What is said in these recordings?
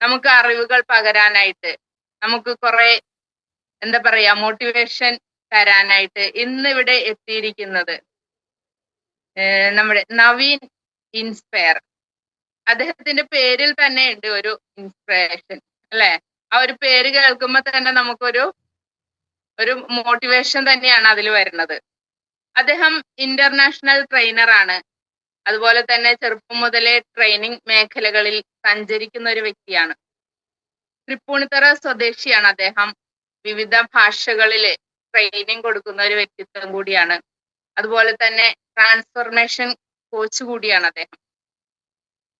നമുക്ക് അറിവുകൾ പകരാനായിട്ട്, നമുക്ക് കുറെ എന്താ പറയാ മോട്ടിവേഷൻ തരാനായിട്ട് ഇന്ന് ഇവിടെ എത്തിയിരിക്കുന്നത് നമ്മുടെ നവീൻ ഇൻസ്പയർ. അദ്ദേഹത്തിന്റെ പേരിൽ തന്നെ ഉണ്ട് ഒരു ഇൻസ്പിറേഷൻ അല്ലെ? ആ ഒരു പേര് കേൾക്കുമ്പോൾ തന്നെ നമുക്കൊരു മോട്ടിവേഷൻ തന്നെയാണ് അതിൽ വരുന്നത്. അദ്ദേഹം ഇന്റർനാഷണൽ ട്രെയിനർ ആണ്. അതുപോലെ തന്നെ ചെറുപ്പം മുതലേ ട്രെയിനിങ് മേഖലകളിൽ സഞ്ചരിക്കുന്ന ഒരു വ്യക്തിയാണ്. തൃപ്പൂണിത്തറ സ്വദേശിയാണ് അദ്ദേഹം. വിവിധ ഭാഷകളിൽ ട്രെയിനിങ് കൊടുക്കുന്ന ഒരു വ്യക്തിത്വം കൂടിയാണ്. അതുപോലെ തന്നെ ട്രാൻസ്ഫോർമേഷൻ കോച്ച് കൂടിയാണ് അദ്ദേഹം.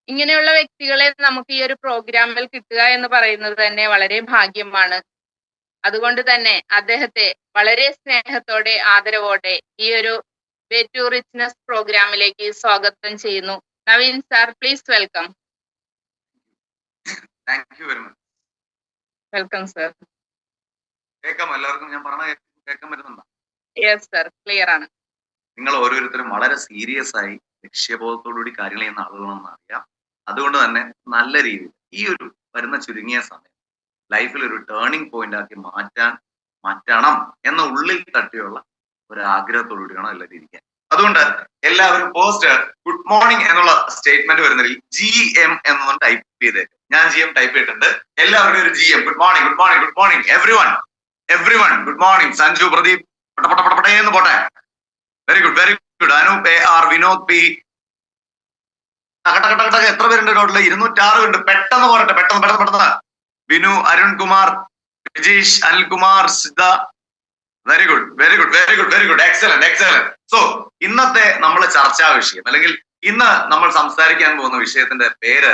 ഇങ്ങനെയുള്ള വ്യക്തികളെ നമുക്ക് ഈ ഒരു പ്രോഗ്രാമിൽ കിട്ടുക എന്ന് പറയുന്നത് തന്നെ വളരെ ഭാഗ്യമാണ്. അതുകൊണ്ട് തന്നെ അദ്ദേഹത്തെ വളരെ സ്നേഹത്തോടെ ആദരവോടെ ഈ ഒരു വേ ടു റിച്ച്നെസ് പ്രോഗ്രാമിലേക്ക് സ്വാഗതം ചെയ്യുന്നു. Naveen sir, please welcome. Welcome sir. എല്ലാവർക്കും ഞാൻ പറഞ്ഞ കേൾക്കാൻ പറ്റുന്നുണ്ടോ? യെസ് സർ, ക്ലിയർ ആണ്. നിങ്ങൾ ഓരോരുത്തരും വളരെ സീരിയസ് ആയി ലക്ഷ്യബോധത്തോടുകൂടി കാര്യങ്ങൾ ചെയ്യുന്ന ആളുകളാണെന്ന് അറിയാം. അതുകൊണ്ട് തന്നെ നല്ല രീതിയിൽ ഈ ഒരു വരുന്ന ചുരുങ്ങിയ സമയം ലൈഫിൽ ഒരു ടേണിംഗ് പോയിന്റ് ആക്കി മാറ്റണം എന്ന ഉള്ളിൽ തട്ടിയുള്ള ഒരു ആഗ്രഹത്തോടുകൂടി വേണം എല്ലാവരും ഇരിക്കാൻ. അതുകൊണ്ട് എല്ലാവരും പോസ്റ്റ് ഗുഡ് മോർണിംഗ് എന്നുള്ള സ്റ്റേറ്റ്മെന്റ് വരുന്നതിൽ GM എന്നൊന്നും ടൈപ്പ് ചെയ്തേക്കും. ഞാൻ GM ടൈപ്പ് ചെയ്തിട്ടുണ്ട്. എല്ലാവരും ഒരു GM good morning good morning good morning everyone good morning. Sanju, Pradeep പട്ടേ പോട്ടെ. Very good. Anoop AR, Vinod P, എത്ര പേരുണ്ട് ടോട്ടല്? 206 ഉണ്ട്. പെട്ടെന്ന് പോരട്ടെ, പെട്ടെന്ന്. Binu, Arunkumar, Vijeesh, Anilkumar, Siddha. Very good. Excellent. So ഇന്നത്തെ നമ്മളെ ചർച്ചാ വിഷയം അല്ലെങ്കിൽ ഇന്ന് നമ്മൾ സംസാരിക്കാൻ പോകുന്ന വിഷയത്തിന്റെ പേര്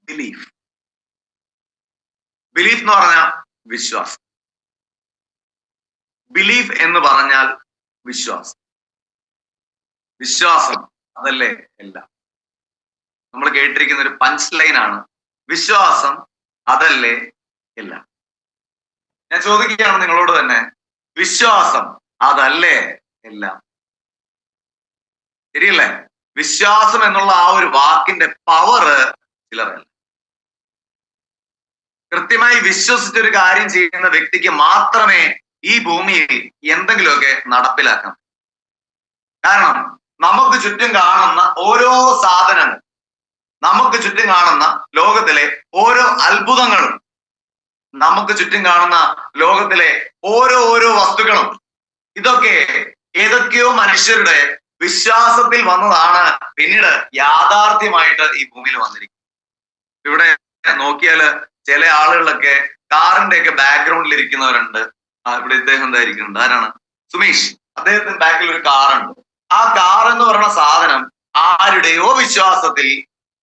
ബിലീഫ്. ബിലീഫ് എന്ന് പറഞ്ഞാൽ വിശ്വാസം. ബിലീഫ് എന്ന് പറഞ്ഞാൽ വിശ്വാസം അതല്ലേ എല്ലാം. നമ്മൾ കേട്ടിരിക്കുന്ന ഒരു പഞ്ച് ലൈനാണ്, വിശ്വാസം അതല്ലേ എല്ലാം. ഞാൻ ചോദിക്കുകയാണ് നിങ്ങളോട് തന്നെ, വിശ്വാസം അതല്ലേ എല്ലാം? ശരിയല്ലേ? വിശ്വാസം എന്നുള്ള ആ ഒരു വാക്കിന്റെ പവർ ചിലരല്ല. കൃത്യമായി വിശ്വസിച്ചൊരു കാര്യം ചെയ്യുന്ന വ്യക്തിക്ക് മാത്രമേ ഈ ഭൂമിയിൽ എന്തെങ്കിലുമൊക്കെ നടപ്പിലാക്കാം. കാരണം നമുക്ക് ചുറ്റും കാണുന്ന ഓരോ സാധനങ്ങൾ, നമുക്ക് ചുറ്റും കാണുന്ന ലോകത്തിലെ ഓരോ അത്ഭുതങ്ങളും, നമുക്ക് ചുറ്റും കാണുന്ന ലോകത്തിലെ ഓരോ വസ്തുക്കളും, ഇതൊക്കെ ഏതൊക്കെയോ മനുഷ്യരുടെ വിശ്വാസത്തിൽ വന്നതാണ് പിന്നീട് യാഥാർത്ഥ്യമായിട്ട് ഈ ഭൂമിയിൽ വന്നിരിക്കുന്നത്. ഇവിടെ നോക്കിയാല് ചില ആളുകളൊക്കെ കാറിന്റെ ഒക്കെ ബാക്ക്ഗ്രൗണ്ടിൽ ഇരിക്കുന്നവരുണ്ട്. ഇവിടെ ഇദ്ദേഹം എന്തായിരിക്കുന്നുണ്ട്? ആരാണ്? സുമേഷ്. അദ്ദേഹത്തിന് ബാക്കിൽ ഒരു കാറുണ്ട്. ആ കാർ എന്ന് പറയുന്ന സാധനം ആരുടെയോ വിശ്വാസത്തിൽ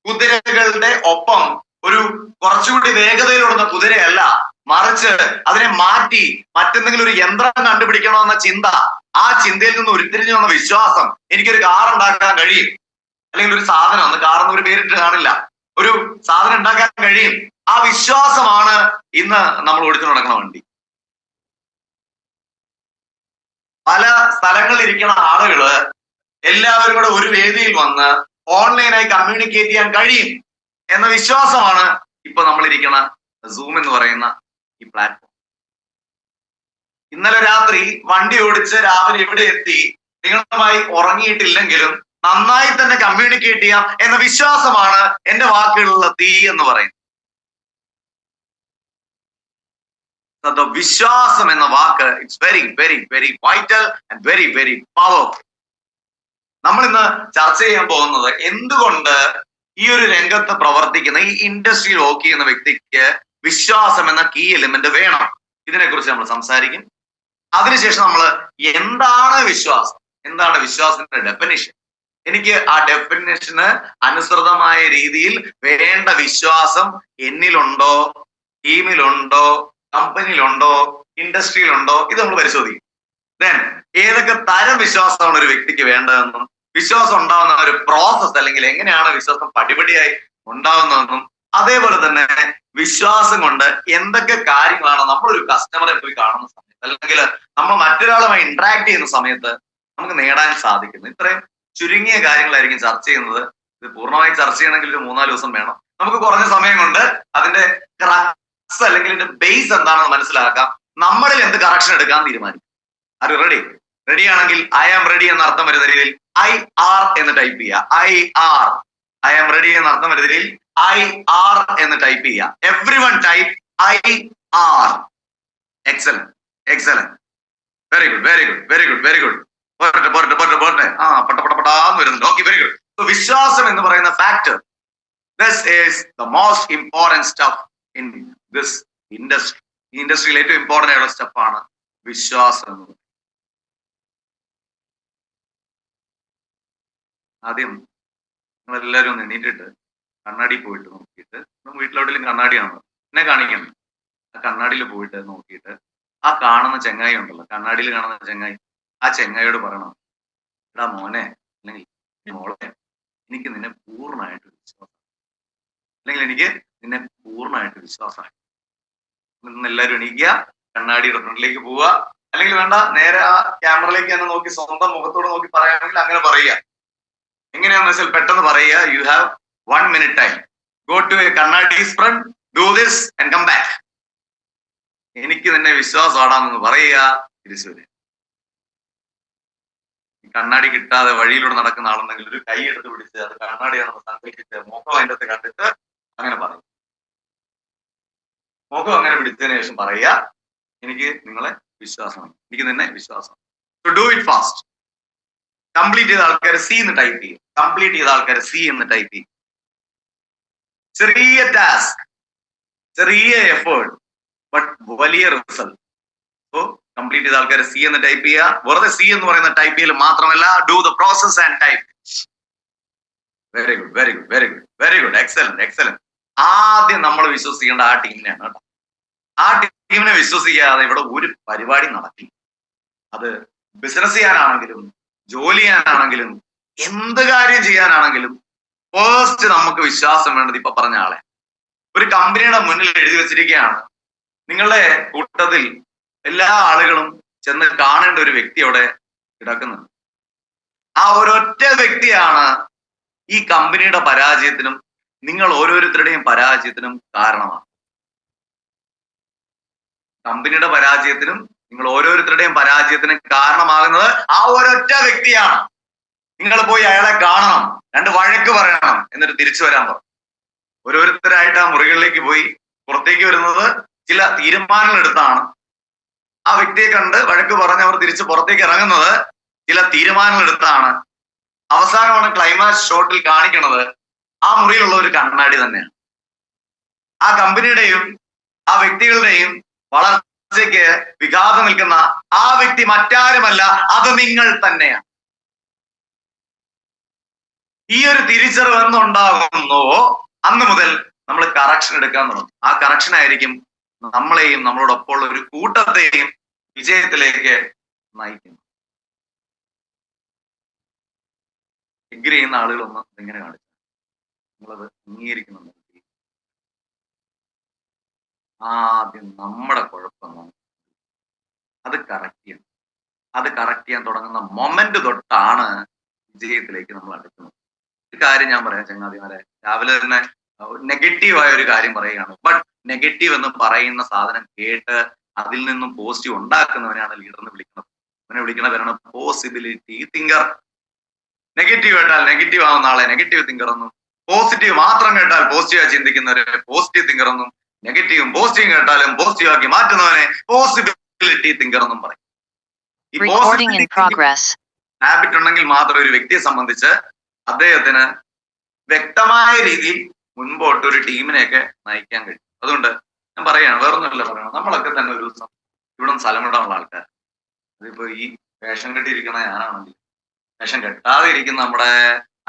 കുതിരകളുടെ ഒപ്പം ഒരു കുറച്ചുകൂടി വേഗതയിലോടുന്ന കുതിരയല്ല, മറിച്ച് അതിനെ മാറ്റി മറ്റെന്തെങ്കിലും ഒരു യന്ത്രം കണ്ടുപിടിക്കണമെന്ന ചിന്ത, ആ ചിന്തയിൽ നിന്ന് ഉരുത്തിരിഞ്ഞു വന്ന വിശ്വാസം, എനിക്കൊരു കാർ ഉണ്ടാക്കാൻ കഴിയും, അല്ലെങ്കിൽ ഒരു സാധനം, അന്ന് കാറെന്ന് ഒരു പേരിട്ട് കാണില്ല, ഒരു സാധനം ഉണ്ടാക്കാൻ കഴിയും. ആ വിശ്വാസമാണ് ഇന്ന് നമ്മൾ ഓടിച്ചു നടക്കുന്ന വണ്ടി. പല സ്ഥലങ്ങളിൽ ഇരിക്കുന്ന ആളുകള് എല്ലാവരും കൂടെ ഒരു വേദിയിൽ വന്ന് ഓൺലൈനായി കമ്മ്യൂണിക്കേറ്റ് ചെയ്യാൻ കഴിയും എന്ന വിശ്വാസമാണ് ഇപ്പൊ നമ്മൾ ഇരിക്കുന്ന സൂം എന്ന് പറയുന്ന ഈ പ്ലാറ്റ്ഫോം. ഇന്നലെ രാത്രി വണ്ടി ഓടിച്ച് രാവിലെ ഇവിടെ എത്തി നിങ്ങളുമായി ഉറങ്ങിയിട്ടില്ലെങ്കിലും നന്നായി തന്നെ കമ്മ്യൂണിക്കേറ്റ് ചെയ്യാം എന്ന വിശ്വാസമാണ് എന്റെ വാക്കുകളിലുള്ള തീ എന്ന് പറയുന്നത്. വിശ്വാസം എന്ന വാക്ക് it's very vital and very powerful. നമ്മൾ ഇന്ന് ചർച്ച ചെയ്യാൻ പോകുന്നത് എന്തുകൊണ്ട് ഈ ഒരു രംഗത്ത് പ്രവർത്തിക്കുന്ന, ഈ ഇൻഡസ്ട്രിയിൽ വർക്ക് ചെയ്യുന്ന വ്യക്തിക്ക് വിശ്വാസം എന്ന കീ എലിമെന്റ് വേണം. ഇതിനെക്കുറിച്ച് നമ്മൾ സംസാരിക്കും. അതിനുശേഷം നമ്മൾ എന്താണ് വിശ്വാസം, എന്താണ് വിശ്വാസത്തിന്റെ ഡെഫിനിഷൻ, എനിക്ക് ആ ഡെഫിനിഷന് അനുസൃതമായ രീതിയിൽ വേണ്ട വിശ്വാസം എന്നിലുണ്ടോ, ടീമിലുണ്ടോ, കമ്പനിയിലുണ്ടോ, ഇൻഡസ്ട്രിയിലുണ്ടോ, ഇത് നമ്മൾ പരിശോധിക്കും. ദെൻ ഏതൊക്കെ തരം വിശ്വാസമാണ് ഒരു വ്യക്തിക്ക് വേണ്ടതെന്നും, വിശ്വാസം ഉണ്ടാവുന്ന ഒരു പ്രോസസ് അല്ലെങ്കിൽ എങ്ങനെയാണ് വിശ്വാസം പടിപടിയായി ഉണ്ടാവുന്നതെന്നും, അതേപോലെ തന്നെ വിശ്വാസം കൊണ്ട് എന്തൊക്കെ കാര്യങ്ങളാണ് നമ്മളൊരു കസ്റ്റമറെ പോയി കാണുന്ന സമയത്ത് അല്ലെങ്കിൽ നമ്മൾ മറ്റൊരാളുമായി ഇന്ററാക്ട് ചെയ്യുന്ന സമയത്ത് നമുക്ക് നേടാൻ സാധിക്കുന്നത്. ഇത്രയും ചുരുങ്ങിയ കാര്യങ്ങളായിരിക്കും ചർച്ച ചെയ്യുന്നത്. ഇത് പൂർണ്ണമായി ചർച്ച ചെയ്യണമെങ്കിൽ ഒരു 3-4 ദിവസം വേണം. നമുക്ക് കുറഞ്ഞ സമയം കൊണ്ട് അതിന്റെ ക്രക്സ് അല്ലെങ്കിൽ ഇതിന്റെ ബേസ് എന്താണെന്ന് മനസ്സിലാക്കാം. നമ്മളിൽ എന്ത് കറക്ഷൻ എടുക്കാൻ തീരുമാനിക്കും. അത് റെഡി ആണെങ്കിൽ ഐ ആം റെഡി എന്ന അർത്ഥം വരുന്ന രീതിയിൽ IR എന്ന് ടൈപ്പ് ചെയ്യുക. ഐ ആം റെഡി എന്ന അർത്ഥം വരുന്ന രീതിയിൽ IR എന്ന് ടൈപ്പ് ചെയ്യുക. Everyone type IR. Excellent. Very good. പോരട്ടെ. പട്ടാന്ന് വരുന്നുണ്ട്. Okay, very good. വിശ്വാസം എന്ന് പറയുന്ന factor, this is the most important stuff in this industry. ഈ ഇൻഡസ്ട്രിയിൽ ഏറ്റവും ഇമ്പോർട്ടന്റ് ആയിട്ടുള്ള സ്റ്റെപ്പാണ് വിശ്വാസം എന്ന് പറയുന്നത്. ആദ്യം നിങ്ങളെല്ലാവരും ഒന്ന് എണീറ്റിട്ട് കണ്ണാടി പോയിട്ട് നോക്കിയിട്ട്, വീട്ടിലോട്ടിലും കണ്ണാടിയാണ് എന്നെ കാണിക്കണം. ആ കണ്ണാടിയിൽ പോയിട്ട് നോക്കിയിട്ട് ആ കാണുന്ന ചെങ്ങായി ഉണ്ടല്ലോ, കണ്ണാടിയിൽ കാണുന്ന ചെങ്ങായി, ആ ചെങ്ങായിയോട് പറയണം, എടാ മോനെ അല്ലെങ്കിൽ മോളെ, എനിക്ക് നിന്നെ പൂർണ്ണമായിട്ട് വിശ്വാസം, അല്ലെങ്കിൽ എനിക്ക് നിന്നെ പൂർണ്ണമായിട്ട് വിശ്വാസമായി. എല്ലാവരും എണീക്കുക, കണ്ണാടിയുടെ ഫ്രണ്ടിലേക്ക് പോവുക, അല്ലെങ്കിൽ വേണ്ട നേരെ ആ ക്യാമറയിലേക്ക് തന്നെ നോക്കി സ്വന്തം മുഖത്തോട് നോക്കി പറയുകയാണെങ്കിൽ അങ്ങനെ പറയുക. എങ്ങനെയാണെന്ന് വെച്ചാൽ പെട്ടെന്ന് പറയുക. You have 1 minute time. Go to a കണ്ണാടീസ് front, do this and come back. എനിക്ക് നിന്നെ വിശ്വാസമാണെന്ന് പറയുക, തിരിച്ചു വരിക. കണ്ണാടി കിട്ടാതെ വഴിയിലൂടെ നടക്കുന്ന ആളുണ്ടെങ്കിൽ ഒരു കൈ എടുത്ത് പിടിച്ച് അത് കണ്ണാടിയാണെന്ന് സങ്കല്പിച്ച് മുഖം അതിൻ്റെ അകത്ത് കണ്ടിട്ട് അങ്ങനെ പറയും. മുഖം അങ്ങനെ പിടിച്ചതിന് ശേഷം പറയുക, എനിക്ക് നിങ്ങളെ വിശ്വാസമാണ്, എനിക്ക് നിന്നെ വിശ്വാസം. To do it fast. Complete ചെയ്ത ആൾക്കാർ C എന്ന് ടൈപ്പ് ചെയ്യും. ചെറിയ ടാസ്ക്, ചെറിയ എഫേർട്ട്, ബട്ട് വലിയ റിസൾട്ട്. സോ കംപ്ലീറ്റ് ചെയ്ത ആൾക്കാർ C എന്ന് ടൈപ്പ് ചെയ്യുക. വെറുതെ C എന്ന് പറയുന്ന ടൈപ്പ് ചെയ്യൽ മാത്രമല്ല, do the process and type. Very good. Excellent. ആദ്യം നമ്മൾ വിശ്വസിക്കേണ്ട ആ ടീമിനെയാണ് കേട്ടോ. ആ ടീമിനെ വിശ്വസിക്കാതെ ഇവിടെ ഒരു പരിപാടി നടക്കില്ല. അത് ബിസിനസ് ചെയ്യാനാണെങ്കിലും ജോലി ചെയ്യാനാണെങ്കിലും എന്ത് കാര്യം ചെയ്യാനാണെങ്കിലും ഫസ്റ്റ് നമുക്ക് വിശ്വാസം വേണ്ടത് ഇപ്പൊ പറഞ്ഞ ആളെ. ഒരു കമ്പനിയുടെ മുന്നിൽ എഴുതി വെച്ചിരിക്കുകയാണ്, നിങ്ങളുടെ കൂട്ടത്തിൽ എല്ലാ ആളുകളും ചെന്ന് കാണേണ്ട ഒരു വ്യക്തി അവിടെ കിടക്കുന്നുണ്ട്. ആ ഒരൊറ്റ വ്യക്തിയാണ് ഈ കമ്പനിയുടെ പരാജയത്തിനും നിങ്ങൾ ഓരോരുത്തരുടെയും പരാജയത്തിനും കാരണമാണ്. കമ്പനിയുടെ പരാജയത്തിനും നിങ്ങൾ ഓരോരുത്തരുടെയും പരാജയത്തിനും കാരണമാകുന്നത് ആ ഒരൊറ്റ വ്യക്തിയാണ്. നിങ്ങൾ പോയി അയാളെ കാണണം, 2 വഴക്ക് പറയണം, എന്നിട്ട് തിരിച്ചു വരാൻ പറഞ്ഞു. ഓരോരുത്തരായിട്ട് ആ മുറികളിലേക്ക് പോയി പുറത്തേക്ക് വരുന്നത് ചില തീരുമാനങ്ങൾ എടുത്താണ്. ആ വ്യക്തിയെ കണ്ട് വഴക്ക് പറഞ്ഞ് അവർ തിരിച്ച് പുറത്തേക്ക് ഇറങ്ങുന്നത് ചില തീരുമാനങ്ങൾ എടുത്താണ്. അവസാനമാണ് ക്ലൈമാക്സ് ഷോട്ടിൽ കാണിക്കുന്നത് ആ മുറിയിലുള്ള ഒരു കണ്ണാടി തന്നെയാണ്. ആ കമ്പനിയുടെയും ആ വ്യക്തികളുടെയും വളർച്ചയ്ക്ക് വിഘാതം നിൽക്കുന്ന ആ വ്യക്തി മറ്റാരുമല്ല, അത് നിങ്ങൾ തന്നെയാണ്. ഈ ഒരു തിരിച്ചറിവ് എന്നുണ്ടാകുന്നുവോ അന്ന് മുതൽ നമ്മൾ കറക്ഷൻ എടുക്കാൻ തുടങ്ങും. ആ കറക്ഷൻ ആയിരിക്കും നമ്മളെയും നമ്മളോടൊപ്പമുള്ള ഒരു കൂട്ടത്തെയും വിജയത്തിലേക്ക് നയിക്കുന്നു. എഗ്രി ചെയ്യുന്ന ആളുകളൊന്നും ഇങ്ങനെ കാണിച്ചു നിങ്ങളത് അംഗീകരിക്കുന്നുണ്ടെങ്കിൽ ആദ്യം നമ്മുടെ കുഴപ്പം അത് കറക്റ്റ് ചെയ്യണം. അത് കറക്റ്റ് ചെയ്യാൻ തുടങ്ങുന്ന മൊമെന്റ് തൊട്ടാണ് വിജയത്തിലേക്ക് നമ്മൾ അടുക്കുന്നത്. ഒരു കാര്യം ഞാൻ പറയാം ചങ്ങാതിമാരെ, രാവിലെ തന്നെ നെഗറ്റീവായ ഒരു കാര്യം പറയുകയാണ്. ബട്ട് നെഗറ്റീവ് എന്ന് പറയുന്ന സാധനം കേട്ട് അതിൽ നിന്നും പോസിറ്റീവ് ഉണ്ടാക്കുന്നവനാണ് ലീഡർ എന്ന് വിളിക്കുന്നത്. അവനെ വിളിക്കുന്നവരാണ് പോസിബിലിറ്റി തിങ്കർ. നെഗറ്റീവ് കേട്ടാൽ നെഗറ്റീവ് ആവുന്ന ആളെ നെഗറ്റീവ് തിങ്കർ എന്നും, പോസിറ്റീവ് മാത്രം കേട്ടാൽ പോസിറ്റീവായി ചിന്തിക്കുന്നവരെ പോസിറ്റീവ് തിങ്കർ എന്നും, നെഗറ്റീവും പോസിറ്റീവും കേട്ടാലും പോസിറ്റീവ് ആക്കി മാറ്റുന്നവനെ പോസിബിലിറ്റി തിങ്കർ എന്നും പറയും. ഈ ഹാബിറ്റ് ഉണ്ടെങ്കിൽ മാത്രം ഒരു വ്യക്തിയെ സംബന്ധിച്ച് അദ്ദേഹത്തിന് വ്യക്തമായ രീതിയിൽ മുൻപോട്ട് ഒരു ടീമിനെയൊക്കെ നയിക്കാൻ കഴിയും. അതുകൊണ്ട് ഞാൻ പറയാണ്, വേറൊന്നുമല്ല പറയണം, നമ്മളൊക്കെ തന്നെ ഒരു ദിവസം ഇവിടെ സ്ഥലം വിടാനുള്ള ആൾക്കാർ. അതിപ്പോ ഈ വേഷം കെട്ടിയിരിക്കുന്ന ഞാനാണെങ്കിലും വേഷം കെട്ടാതെ ഇരിക്കുന്ന നമ്മുടെ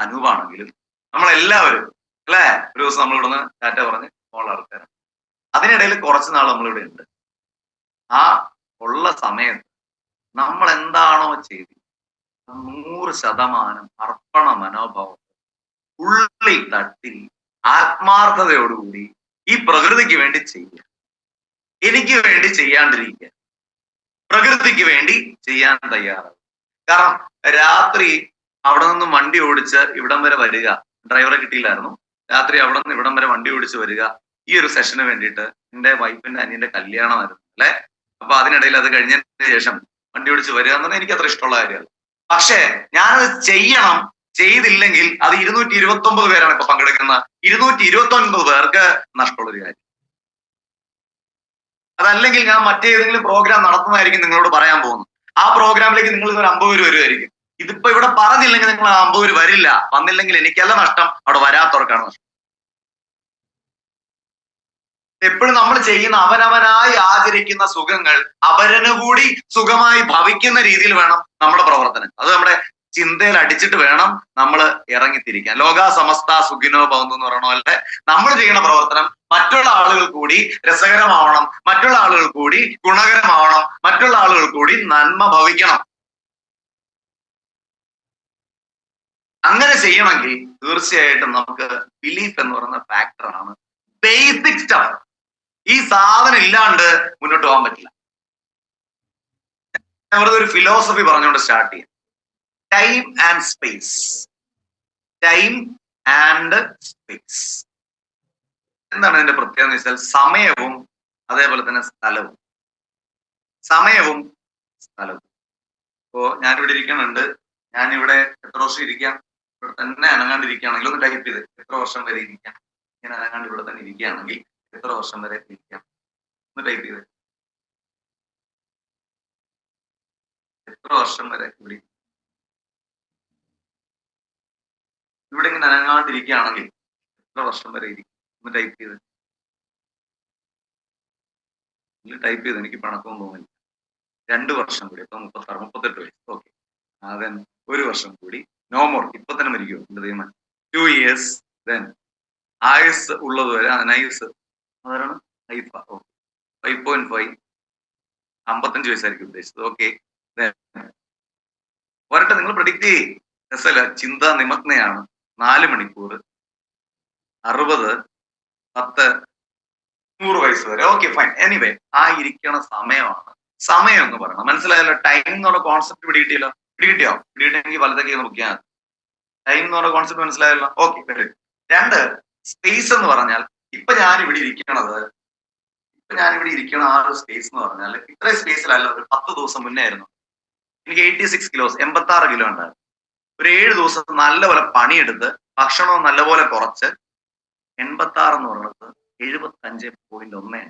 അനൂപാണെങ്കിലും നമ്മളെല്ലാവരും അല്ലേ ഒരു ദിവസം നമ്മൾ ഇവിടുന്ന് ടാറ്റ പറഞ്ഞ് ഉള്ള ആൾക്കാരാണ്. അതിനിടയിൽ കുറച്ച് നാൾ നമ്മളിവിടെ ഉണ്ട്. ആ ഉള്ള സമയത്ത് നമ്മൾ എന്താണോ ചെയ്ത് 100% അർപ്പണ മനോഭാവം ഉള്ളിൽ തട്ടി ആത്മാർത്ഥതയോടുകൂടി ഈ പ്രകൃതിക്ക് വേണ്ടി ചെയ്യുക. എനിക്ക് വേണ്ടി ചെയ്യാണ്ടിരിക്കുക, പ്രകൃതിക്ക് വേണ്ടി ചെയ്യാൻ തയ്യാറാകും. കാരണം രാത്രി അവിടെ നിന്നും വണ്ടി ഓടിച്ച് ഇവിടം വരെ വരിക ഡ്രൈവറെ കിട്ടിയില്ലായിരുന്നു. രാത്രി അവിടെ നിന്ന് ഇവിടം വരെ വണ്ടി ഓടിച്ച് വരിക ഈ ഒരു സെഷന് വേണ്ടിയിട്ട്. എന്റെ വൈഫിന്റെ അനിയന്റെ കല്യാണമായിരുന്നു അല്ലെ. അപ്പൊ അതിനിടയിൽ അത് കഴിഞ്ഞതിന് ശേഷം വണ്ടി ഓടിച്ച് വരിക എന്ന് പറഞ്ഞാൽ എനിക്ക് അത്ര ഇഷ്ടമുള്ള കാര്യമല്ല. പക്ഷേ ഞാനത് ചെയ്യണം. ചെയ്തില്ലെങ്കിൽ അത് 229 പേരാണ് ഇപ്പൊ പങ്കെടുക്കുന്ന 229 പേർക്ക് നഷ്ടമുള്ളൊരു കാര്യം. അതല്ലെങ്കിൽ ഞാൻ മറ്റേതെങ്കിലും പ്രോഗ്രാം നടത്തുന്നതായിരിക്കും നിങ്ങളോട് പറയാൻ പോകുന്നു. ആ പ്രോഗ്രാമിലേക്ക് നിങ്ങൾ ഒരു 50 പേര് വരുമായിരിക്കും. ഇതിപ്പോ ഇവിടെ പറഞ്ഞില്ലെങ്കിൽ നിങ്ങൾ 50 പേര് വരില്ല. വന്നില്ലെങ്കിൽ എനിക്കല്ല നഷ്ടം, അവിടെ വരാത്തവർക്കാണ് നഷ്ടം. എപ്പോഴും നമ്മൾ ചെയ്യുന്ന അവനവനായി ആചരിക്കുന്ന സുഖങ്ങൾ അവരന് കൂടി സുഖമായി ഭവിക്കുന്ന രീതിയിൽ വേണം നമ്മുടെ പ്രവർത്തനം. അത് നമ്മുടെ ചിന്തയിൽ അടിച്ചിട്ട് വേണം നമ്മൾ ഇറങ്ങിത്തിരിക്കാൻ. ലോകാ സമസ്ത സുഖിനോ ഭവന്തു എന്ന് പറയണ പോലെ നമ്മൾ ചെയ്യുന്ന പ്രവർത്തനം മറ്റുള്ള ആളുകൾ കൂടി രസകരമാവണം, മറ്റുള്ള ആളുകൾ കൂടി ഗുണകരമാവണം, മറ്റുള്ള ആളുകൾ കൂടി നന്മ ഭവിക്കണം. അങ്ങനെ ചെയ്യണമെങ്കിൽ തീർച്ചയായിട്ടും നമുക്ക് ബിലീഫ് എന്ന് പറയുന്ന ഫാക്ടറാണ് ബേസിക് സ്റ്റഫ്. ഈ സാധനം ഇല്ലാണ്ട് മുന്നോട്ട് പോകാൻ പറ്റില്ല. വെറുതെ ഒരു ഫിലോസഫി പറഞ്ഞുകൊണ്ട് സ്റ്റാർട്ട് ചെയ്യാം. Time and space. Time and space എന്താണ് ഇതിന്റെ പ്രത്യേകത എന്ന് വെച്ചാൽ സമയവും അതേപോലെ തന്നെ സ്ഥലവും. സമയവും സ്ഥലവും. ഇപ്പോ ഞാനിവിടെ ഇരിക്കുന്നുണ്ട്. ഞാനിവിടെ എത്ര വർഷം ഇരിക്കാം? ഇവിടെ തന്നെ അനങ്ങാണ്ടിരിക്കുകയാണെങ്കിൽ ഒന്ന് ടൈപ്പ് ചെയ്ത് എത്ര വർഷം വരെ ഇരിക്കാം? ഞാൻ അനങ്ങാണ്ട് ഇവിടെ തന്നെ ഇരിക്കുകയാണെങ്കിൽ എത്ര വർഷം വരെ ഇരിക്കാം? ഒന്ന് ടൈപ്പ് ചെയ്ത് എത്ര വർഷം വരെ ഇവിടെ ഇങ്ങനെ അനങ്ങാണ്ടിരിക്കുകയാണെങ്കിൽ എത്ര വർഷം വരെ ഇരിക്കും? ഒന്ന് ടൈപ്പ് ചെയ്ത് ടൈപ്പ് ചെയ്ത് എനിക്ക് പണക്കൊന്നും തോന്നില്ല. 2 വർഷം കൂടി. അപ്പൊ 36 38 വയസ്സ്. ഓക്കെ. അതൻ 1 വർഷം കൂടി. No more. ഇപ്പൊ തന്നെ മരിക്കുമോ എന്റെ ദൈവം. 2 years. ദെൻ ആയുസ് ഉള്ളത് വരെ നൈസ് അതാണ് ഹൈഫ. 5.5 55 വയസ്സായിരിക്കും ഉദ്ദേശിച്ചത്. ഓക്കെ. വരട്ടെ, നിങ്ങൾ പ്രഡിക്റ്റ് ചെയ്യേ. രസമല്ല, ചിന്ത നിമഗ്നയാണ്. 4 മണിക്കൂർ 60 10 100 വയസ്സ് വരെ. Okay fine. എനിവേ ആ ഇരിക്കണ സമയമാണ് സമയം എന്ന് പറയണം. മനസ്സിലായല്ലോ? ടൈം എന്ന് പറഞ്ഞ കോൺസെപ്റ്റ് പിടികിട്ടിയല്ലോ. പിടികിട്ടെങ്കിൽ വലതൊക്കെ ഒന്ന് ബുക്ക് ചെയ്യാൻ. ടൈം എന്ന് പറഞ്ഞ കോൺസെപ്റ്റ് മനസ്സിലായല്ലോ. ഓക്കെ. 2 സ്പേസ് എന്ന് പറഞ്ഞാൽ ഇപ്പൊ ഞാനിവിടെ ഇരിക്കണ ആ ഒരു സ്പേസ് എന്ന് പറഞ്ഞാൽ ഇത്രയും സ്പേസിലല്ല. ഒരു 10 ദിവസം മുന്നേ ആയിരുന്നു എനിക്ക് 86 കിലോസ് 86 കിലോ ഉണ്ടായിരുന്നു. ഒരു 7 ദിവസം നല്ലപോലെ പണിയെടുത്ത് ഭക്ഷണവും നല്ലപോലെ കുറച്ച് 86 എന്ന് പറയുന്നത് 75.15.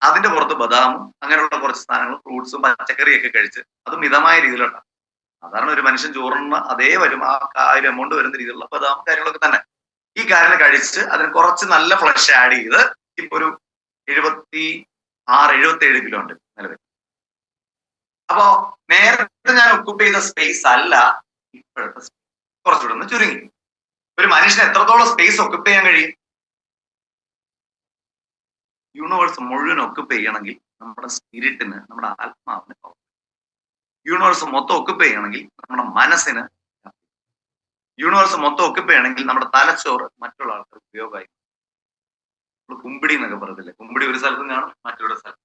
അതിന്റെ പുറത്ത് ബദാമും അങ്ങനെയുള്ള കുറച്ച് സാധനങ്ങൾ ഫ്രൂട്ട്സും പച്ചക്കറിയൊക്കെ കഴിച്ച് അത് മിതമായ രീതിയിലുണ്ടാകും. സാധാരണ ഒരു മനുഷ്യൻ ചോറുന്ന അതേ വരും ആ ഒരു എമൗണ്ട് വരുന്ന രീതിയിലുള്ള ബദാം കാര്യങ്ങളൊക്കെ തന്നെ ഈ കാര്യങ്ങൾ കഴിച്ച് അതിന് കുറച്ച് നല്ല ഫ്ലഷ് ആഡ് ചെയ്ത് ഇപ്പൊ ഒരു 76-77 കിലോ ഉണ്ട് നിലവിൽ. അപ്പോ നേരത്തെ ഞാൻ ഒക്കുപ്പ് ചെയ്ത സ്പേസ് അല്ല ഇപ്പോഴത്തെ സ്പേസ്. കുറച്ചുകൂടെ ഒന്ന് ചുരുങ്ങി. ഒരു മനുഷ്യന് എത്രത്തോളം സ്പേസ് ഒക്കുപ്പ് ചെയ്യാൻ കഴിയും? യൂണിവേഴ്സ് മുഴുവൻ ഒക്കുപ്പ് ചെയ്യണമെങ്കിൽ നമ്മുടെ സ്പിരിറ്റിന്, നമ്മുടെ ആത്മാവിന്, യൂണിവേഴ്സ് മൊത്തം ഒക്കുപ്പ് ചെയ്യണമെങ്കിൽ നമ്മുടെ മനസ്സിന്, യൂണിവേഴ്സ് മൊത്തം ഒക്കുപ്പ് ചെയ്യണമെങ്കിൽ നമ്മുടെ തലച്ചോറ് മറ്റുള്ള ആൾക്കാർ ഉപയോഗമായി. നമ്മൾ കുമ്പിടി എന്നൊക്കെ പറയത്തില്ലേ? കുമ്പിടി ഒരു സ്ഥലത്തും കാണും, മറ്റൊരു സ്ഥലത്ത്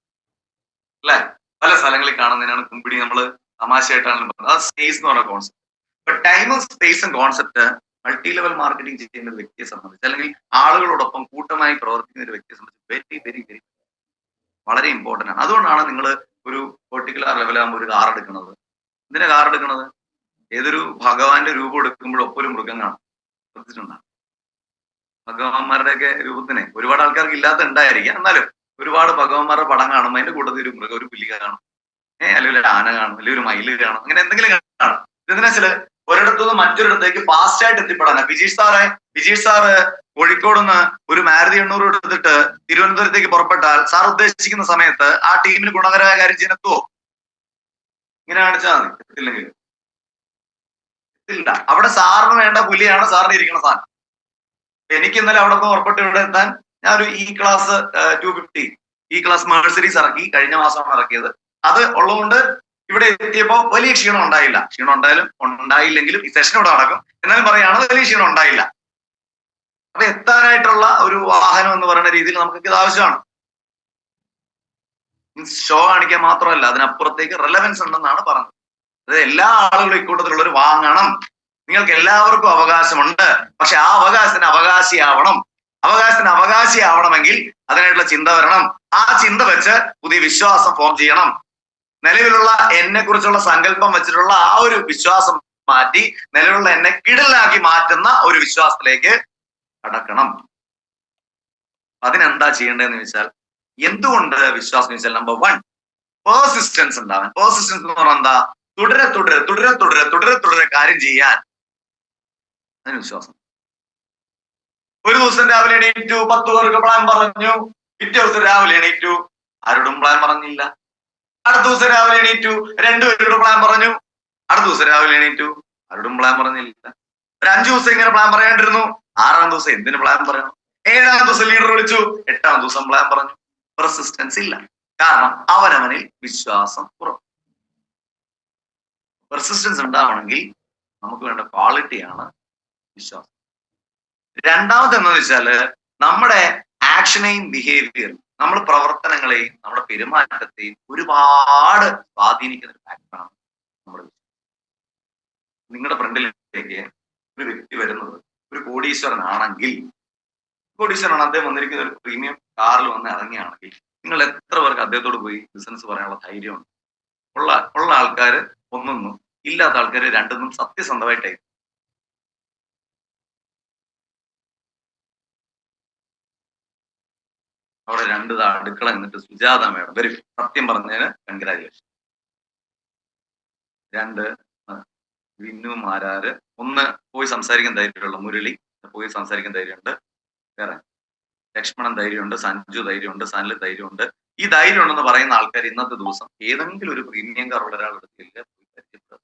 അല്ലെ? പല സ്ഥലങ്ങളിൽ കാണുന്നതിനാണ് കുമ്പിടി. നമ്മൾ തമാശയായിട്ടാണ് പറയുന്നത്. അത് സ്പേസ് എന്ന് പറയുന്ന കോൺസെപ്റ്റ്. ഇപ്പൊ ടൈമും സ്പേസും കോൺസെപ്റ്റ് മൾട്ടി ലെവൽ മാർക്കറ്റിംഗ് ചെയ്യുന്ന ഒരു വ്യക്തിയെ സംബന്ധിച്ച് അല്ലെങ്കിൽ ആളുകളോടൊപ്പം കൂട്ടമായി പ്രവർത്തിക്കുന്ന ഒരു വ്യക്തിയെ സംബന്ധിച്ച് വെരി വെരി വെരി വളരെ ഇമ്പോർട്ടൻ്റ് ആണ്. അതുകൊണ്ടാണ് നിങ്ങൾ ഒരു പെർട്ടിക്കുലർ ലെവലാകുമ്പോൾ ഒരു കാർ എടുക്കുന്നത്. എന്തിനാ കാർ എടുക്കുന്നത്? ഏതൊരു ഭഗവാന്റെ രൂപം എടുക്കുമ്പോഴും ഒപ്പം ഒരു മൃഗം കാണും. ശ്രദ്ധിച്ചിട്ടുണ്ടാകും. ഭഗവാന്മാരുടെയൊക്കെ രൂപത്തിന് ഒരുപാട് ആൾക്കാർക്ക് ഇല്ലാത്ത ഉണ്ടായിരിക്കാം. എന്നാലും ഒരുപാട് ഭഗവാന്മാരുടെ പടം കാണും. അതിന്റെ കൂട്ടത്തിൽ ഒരു മൃഗം, ഒരു പുലി കാണും, അല്ലെങ്കിൽ ഒരു ആന കാണും, അല്ലെങ്കിൽ ഒരു മയില് കാണും, അങ്ങനെ എന്തെങ്കിലും കാണും. ഇതിനെ വെച്ചാൽ ഒരിടത്തുനിന്ന് മറ്റൊരിടത്തേക്ക് ഫാസ്റ്റ് ആയിട്ട് എത്തിപ്പെടാനാണ്. വിജീഷ് സാറ് കോഴിക്കോട് നിന്ന് ഒരു മാരുതി 800 എടുത്തിട്ട് തിരുവനന്തപുരത്തേക്ക് പുറപ്പെട്ടാൽ സാർ ഉദ്ദേശിക്കുന്ന സമയത്ത് ആ ടീമിന് ഗുണകരമായ കാര്യം ചെയ്യാനെത്തുവോ? ഇങ്ങനെ കാണിച്ചാൽ മതി. എത്തില്ലെങ്കിൽ എത്തില്ല. അവിടെ സാറിന് വേണ്ട പുലിയാണ് സാറിന് ഇരിക്കുന്ന സാധനം. എനിക്ക് ഇന്നലെ അവിടെ നിന്ന് പുറപ്പെട്ട് ഇവിടെ എത്താൻ ഞാൻ ഒരു ക്ലാസ് 250 ക്ലാസ് മെഴ്സറീസ് ഇറക്കി. കഴിഞ്ഞ മാസമാണ് ഇറക്കിയത്. അത് ഉള്ളതുകൊണ്ട് ഇവിടെ എത്തിയപ്പോ വലിയ ക്ഷീണം ഉണ്ടായില്ല. ക്ഷീണം ഉണ്ടായില്ലെങ്കിലും ഈ സെഷൻ ഇവിടെ നടക്കും. എന്നാലും പറയാണ് വലിയ ക്ഷീണം ഉണ്ടായില്ല. അപ്പൊ എത്താനായിട്ടുള്ള ഒരു വാഹനം എന്ന് പറയുന്ന രീതിയിൽ നമുക്ക് ഇത് ആവശ്യമാണ്. ഷോ കാണിക്കാൻ മാത്രമല്ല, അതിനപ്പുറത്തേക്ക് റെലവൻസ് ഉണ്ടെന്നാണ് പറഞ്ഞത്. അതായത് എല്ലാ ആളുകളും ഇക്കൂട്ടത്തിലുള്ളവർ വാങ്ങണം. നിങ്ങൾക്ക് എല്ലാവർക്കും അവകാശമുണ്ട്. പക്ഷെ ആ അവകാശത്തിന് അവകാശിയാവണമെങ്കിൽ അതിനായിട്ടുള്ള ചിന്ത വരണം. ആ ചിന്ത വെച്ച് പുതിയ വിശ്വാസം ഫോം ചെയ്യണം. നിലവിലുള്ള എന്നെ കുറിച്ചുള്ള സങ്കല്പം വെച്ചിട്ടുള്ള ആ ഒരു വിശ്വാസം മാറ്റി നിലവിലുള്ള എന്നെ കിടലാക്കി മാറ്റുന്ന ഒരു വിശ്വാസത്തിലേക്ക് കടക്കണം. അതിനെന്താ ചെയ്യേണ്ടതെന്ന് വെച്ചാൽ, എന്തുകൊണ്ട് വിശ്വാസം വെച്ചാൽ, നമ്പർ 1 പേഴ്സിസ്റ്റൻസ് ഉണ്ടാവാൻ. പേഴ്സിസ്റ്റൻസ് എന്ന് പറഞ്ഞാൽ എന്താ? തുടരെ കാര്യം ചെയ്യാൻ. അതിന് വിശ്വാസം. ഒരു ദിവസം രാവിലെ എണീറ്റു, 10 പേർക്ക് പ്ലാൻ പറഞ്ഞു. പിറ്റേ ദിവസം രാവിലെ എണീറ്റു, ആരോടും പ്ലാൻ പറഞ്ഞില്ല. അടുത്ത ദിവസം രാവിലെ എണീറ്റു, 2 പേരോട് പ്ലാൻ പറഞ്ഞു. അടുത്ത ദിവസം രാവിലെ എണീറ്റു, ആരോടും പ്ലാൻ പറഞ്ഞില്ല. ഒരു 5 ദിവസം ഇങ്ങനെ പ്ലാൻ പറയാണ്ടിരുന്നു. 6-ാം ദിവസം എന്തിന് പ്ലാൻ പറയണം? 7-ാം ദിവസം ലീഡർ വിളിച്ചു, 8-ാം ദിവസം പ്ലാൻ പറഞ്ഞു. പെർസിസ്റ്റൻസ് ഇല്ല. കാരണം അവനവനിൽ വിശ്വാസം കുറവ്. പെർസിസ്റ്റൻസ് ഉണ്ടാവണമെങ്കിൽ നമുക്ക് വേണ്ട ക്വാളിറ്റിയാണ് വിശ്വാസം. രണ്ടാമത് എന്താണെന്ന് വെച്ചാല്, നമ്മുടെ ആക്ഷനെയും ബിഹേവിയറും, നമ്മുടെ പ്രവർത്തനങ്ങളെയും നമ്മുടെ പെരുമാറ്റത്തെയും ഒരുപാട് സ്വാധീനിക്കുന്ന ഒരു ഫാക്ടറാണ് നമ്മുടെ വിശ്വാസം. നിങ്ങളുടെ ഫ്രണ്ടിലേക്ക് ഒരു വ്യക്തി വരുന്നത് ഒരു കോടീശ്വരനാണെങ്കിൽ, അദ്ദേഹം വന്നിരിക്കുന്ന ഒരു പ്രീമിയം കാറിൽ വന്ന് ഇറങ്ങിയാണെങ്കിൽ, നിങ്ങൾ എത്ര പേർക്ക് അദ്ദേഹത്തോട് പോയി ബിസിനസ് പറയാനുള്ള ധൈര്യമുണ്ട്? ഉള്ള ആൾക്കാര് ഒന്നൊന്നും, ഇല്ലാത്ത ആൾക്കാര് രണ്ടൊന്നും സത്യസന്ധമായിട്ടായി. അവിടെ 2 അടുക്കള എന്നിട്ട് സുജാത മേഡം വരും, സത്യം പറഞ്ഞതിന് കൺഗ്രാജുലേഷൻ. 2 വിന്നു മാരാര്, ഒന്ന് പോയി സംസാരിക്കാൻ ധൈര്യമുള്ള മുരളി, പോയി സംസാരിക്കാൻ ധൈര്യമുണ്ട്. വേറെ ലക്ഷ്മണൻ ധൈര്യമുണ്ട്, സഞ്ജു ധൈര്യമുണ്ട്, സനിൽ ധൈര്യമുണ്ട്. ഈ ധൈര്യം ഉണ്ടെന്ന് പറയുന്ന ആൾക്കാർ ഇന്നത്തെ ദിവസം ഏതെങ്കിലും ഒരു പ്രീമിയം കാറുള്ള ഒരാളെടുത്തില്ല, പോയി പരിചയപ്പെടുക.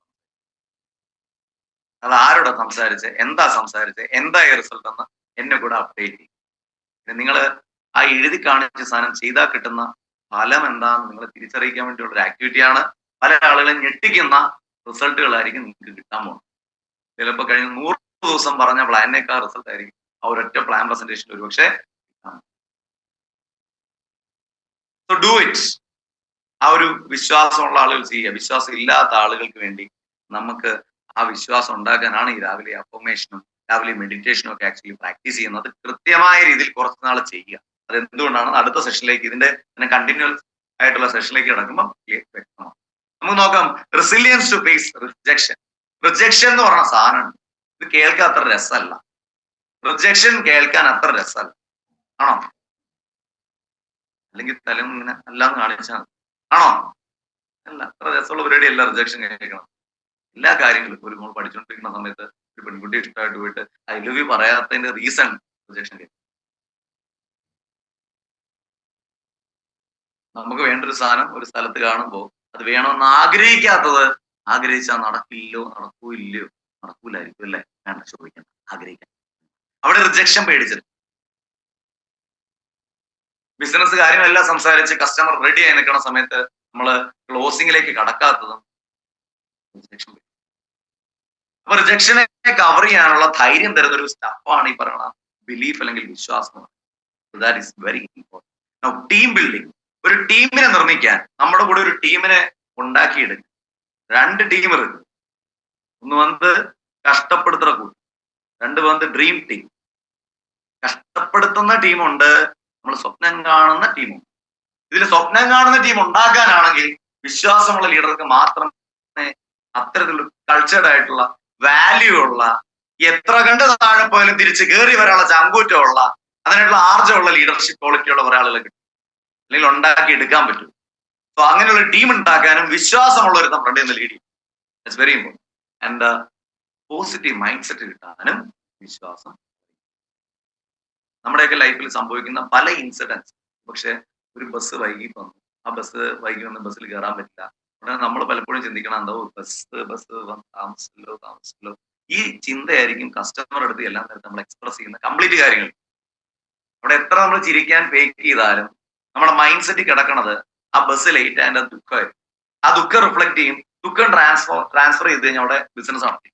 അത് ആരോടെ സംസാരിച്ച്, എന്താ സംസാരിച്ച്, എന്തായി റിസൾട്ട് എന്ന് എന്നെ കൂടെ അപ്ഡേറ്റ് ചെയ്യും. പിന്നെ നിങ്ങൾ ആ എഴുതി കാണിച്ച സാധനം ചെയ്താൽ കിട്ടുന്ന ഫലം എന്താണെന്ന് നിങ്ങൾ തിരിച്ചറിയിക്കാൻ വേണ്ടിയുള്ള ഒരു ആക്ടിവിറ്റിയാണ്. പല ആളുകളും ഞെട്ടിക്കുന്ന റിസൾട്ടുകളായിരിക്കും നിങ്ങൾക്ക് കിട്ടാൻ പോകുന്നത്. ചിലപ്പോൾ കഴിഞ്ഞ 100 ദിവസം പറഞ്ഞ പ്ലാനിനേക്കാൾ റിസൾട്ട് ആയിരിക്കും ആ ഒരൊറ്റ പ്ലാൻ പ്രസന്റേഷൻ ഒരു പക്ഷേ. So do it. ആ ഒരു വിശ്വാസമുള്ള ആളുകൾ ചെയ്യുക. വിശ്വാസം ഇല്ലാത്ത ആളുകൾക്ക് വേണ്ടി നമുക്ക് ആ വിശ്വാസം ഉണ്ടാക്കാനാണ് ഈ രാവിലെ അഫർമേഷനും രാവിലെ മെഡിറ്റേഷനും ഒക്കെ ആക്ച്വലി പ്രാക്ടീസ് ചെയ്യുന്നത്. കൃത്യമായ രീതിയിൽ കുറച്ച് നാൾ ചെയ്യുക. അതെന്തുകൊണ്ടാണ് അടുത്ത സെഷനിലേക്ക്, ഇതിന്റെ കണ്ടിന്യൂസ് ആയിട്ടുള്ള സെഷനിലേക്ക് കിടക്കുമ്പോൾ വ്യക്തമാണ്. നമുക്ക് നോക്കാം. Resilience to face rejection. Rejection എന്ന് പറഞ്ഞ സാധനം ഇത് കേൾക്കാൻ അത്ര രസമല്ല. റിജക്ഷൻ കേൾക്കാൻ അത്ര രസമല്ല, ആണോ? അല്ലെങ്കിൽ തലം ഇങ്ങനെ എല്ലാം കാണിച്ചാൽ ആണോ? അല്ല, അത്ര രസമുള്ള പരിപാടി അല്ല റിജക്ഷൻ കേൾക്കണം. എല്ലാ കാര്യങ്ങളും ഒരു മോൾ പഠിച്ചുകൊണ്ടിരിക്കുന്ന സമയത്ത് ഒരു പെൺകുട്ടി ഇഷ്ടമായിട്ട് പോയിട്ട് ഐ ലവ് യു പറയാത്തതിന്റെ റീസൺ റിജക്ഷൻ കേൾക്കും. നമുക്ക് വേണ്ടൊരു സാധനം ഒരു സ്ഥലത്ത് കാണുമ്പോൾ അത് വേണമെന്ന് ആഗ്രഹിച്ചാൽ നടക്കൂലായിരിക്കും അല്ലേ? വേണ്ട, ചോദിക്കണം, ആഗ്രഹിക്കണം. അവിടെ റിജക്ഷൻ പേടിച്ചത്. ബിസിനസ് കാര്യങ്ങളെല്ലാം സംസാരിച്ച് കസ്റ്റമർ റെഡി ആയി നിൽക്കുന്ന സമയത്ത് നമ്മൾ ക്ലോസിംഗിലേക്ക് കടക്കാത്തതും റിജക്ഷൻ. അപ്പൊ റിജക്ഷനെ കവർ ചെയ്യാനുള്ള ധൈര്യം തരുന്ന ഒരു സ്റ്റഫാണ് ഈ പറയുന്ന ബിലീഫ് അല്ലെങ്കിൽ വിശ്വാസം. That is very important. Now team building. ഒരു ടീമിനെ നിർമ്മിക്കാൻ, നമ്മുടെ കൂടെ ഒരു ടീമിനെ ഉണ്ടാക്കിയെടുക്കും. 2 ടീം ഇருக்கு. ഒന്ന് വന്ന് കഷ്ടപ്പെടുത്തുന്ന കൂട്ടം, 2 വന്ന് ഡ്രീം ടീം. കഷ്ടപ്പെടുത്തുന്ന ടീമുണ്ട്, നമ്മൾ സ്വപ്നം കാണുന്ന ടീമുണ്ട്. ഇതിൽ സ്വപ്നം കാണുന്ന ടീം ഉണ്ടാക്കാനാണെങ്കിൽ വിശ്വാസമുള്ള ലീഡർക്ക് മാത്രമേ അത്തരത്തിലുള്ള കൾച്ചർഡ് ആയിട്ടുള്ള വാല്യൂ ഉള്ള, എത്ര കണ്ട് താഴെ പോയാലും തിരിച്ച് കയറി വരാനുള്ള ചങ്കൂറ്റമുള്ള, അതിനായിട്ടുള്ള ആർജമുള്ള ലീഡർഷിപ്പ് ക്വാളിറ്റിയുള്ള ഒരാളുകളെ കിട്ടും, അല്ലെങ്കിൽ ഉണ്ടാക്കി എടുക്കാൻ പറ്റും. സോ അങ്ങനെയുള്ള ടീം ഉണ്ടാക്കാനും വിശ്വാസമുള്ള ഒരു ഫ്രണ്ട് എന്ന് ലീഡ് ചെയ്യും. It's very important. And positive mind set കിട്ടാനും വിശ്വാസം. നമ്മുടെയൊക്കെ ലൈഫിൽ സംഭവിക്കുന്ന പല ഇൻസിഡൻസ്, പക്ഷെ ഒരു ബസ് വൈകി വന്നു, ആ ബസ് വൈകി വന്ന് ബസ്സിൽ കയറാൻ പറ്റില്ല. ഉടനെ നമ്മൾ പലപ്പോഴും ചിന്തിക്കണം, എന്തോ ബസ് താമസിച്ചല്ലോ. ഈ ചിന്തയായിരിക്കും കസ്റ്റമർ അടുത്ത് എല്ലാം നേരത്തെ നമ്മൾ എക്സ്പ്രസ് ചെയ്യുന്ന കംപ്ലീറ്റ് കാര്യങ്ങൾ. അവിടെ എത്ര നമ്മൾ ചിരിക്കാൻ ഫേക്ക് ചെയ്താലും നമ്മുടെ മൈൻഡ് സെറ്റ് കിടക്കണത് ആ ബസ് ലേറ്റ് ആൻഡ് ദുഃഖമായിരിക്കും. ആ ദുഃഖം റിഫ്ലക്ട് ചെയ്യും. ദുഃഖം ട്രാൻസ്ഫർ ചെയ്ത് കഴിഞ്ഞാൽ അവിടെ ബിസിനസ് നടത്തി.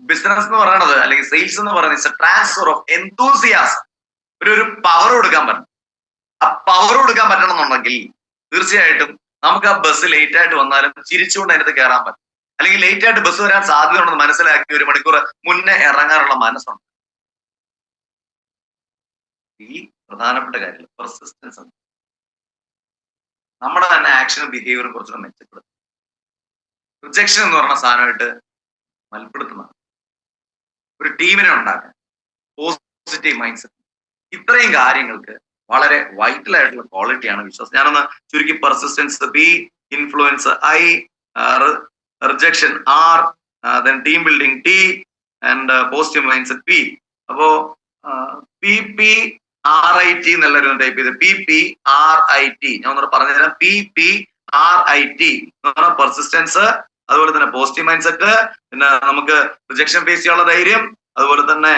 ബിസിനസ് എന്ന് പറയുന്നത് അല്ലെങ്കിൽ സെയിൽസ് എന്ന് പറയുന്നത് ട്രാൻസ്ഫർ ഓഫ് എന്തൂസിയാസം. ഒരു പവർ കൊടുക്കാൻ പറ്റും. ആ പവർ കൊടുക്കാൻ പറ്റണം എന്നുണ്ടെങ്കിൽ തീർച്ചയായിട്ടും നമുക്ക് ആ ബസ് ലേറ്റ് ആയിട്ട് വന്നാലും ചിരിച്ചുകൊണ്ട് അതിനകത്ത് കയറാൻ പറ്റും. അല്ലെങ്കിൽ ലേറ്റ് ആയിട്ട് ബസ് വരാൻ സാധ്യത ഉണ്ടെന്ന് മനസ്സിലാക്കി 1 മണിക്കൂർ മുന്നേ ഇറങ്ങാനുള്ള മനസ്സുണ്ട്. ഈ പ്രധാനപ്പെട്ട കാര്യം പെർസിസ്റ്റൻസ് ഉണ്ട്. നമ്മുടെ തന്നെ ആക്ഷനും ബിഹേവിയറും കുറച്ചുകൂടെ മെച്ചപ്പെടുത്തും. റിജക്ഷൻ എന്ന് പറഞ്ഞ സാധനമായിട്ട് മൽപ്പെടുത്തുന്നതാണ്. ഒരു ടീമിനെ ഉണ്ടാക്കാൻ പോസിറ്റീവ് മൈൻഡ് സെറ്റ്, ഇത്രയും കാര്യങ്ങൾക്ക് വളരെ വൈറ്റൽ ആയിട്ടുള്ള ക്വാളിറ്റിയാണ് വിശ്വാസം. ഞാനൊന്ന് ചുരുക്കി: persistence B, influence I, rejection R, then team building T, and positive mind set P. അപ്പോ PPRIT എന്നെല്ലാവരും ടൈപ്പ് ചെയ്ത് PPRIT. ഞാൻ ഒന്നുകൂടെ പറഞ്ഞുതരാം. PPRIT എന്ന് പറഞ്ഞാൽ പെർസിസ്റ്റൻസ്, അതുപോലെ തന്നെ പോസിറ്റീവ് മൈൻഡ് സെറ്റ്, പിന്നെ നമുക്ക് റിജക്ഷൻ ഫേസ് ചെയ്യാനുള്ള ധൈര്യം, അതുപോലെ തന്നെ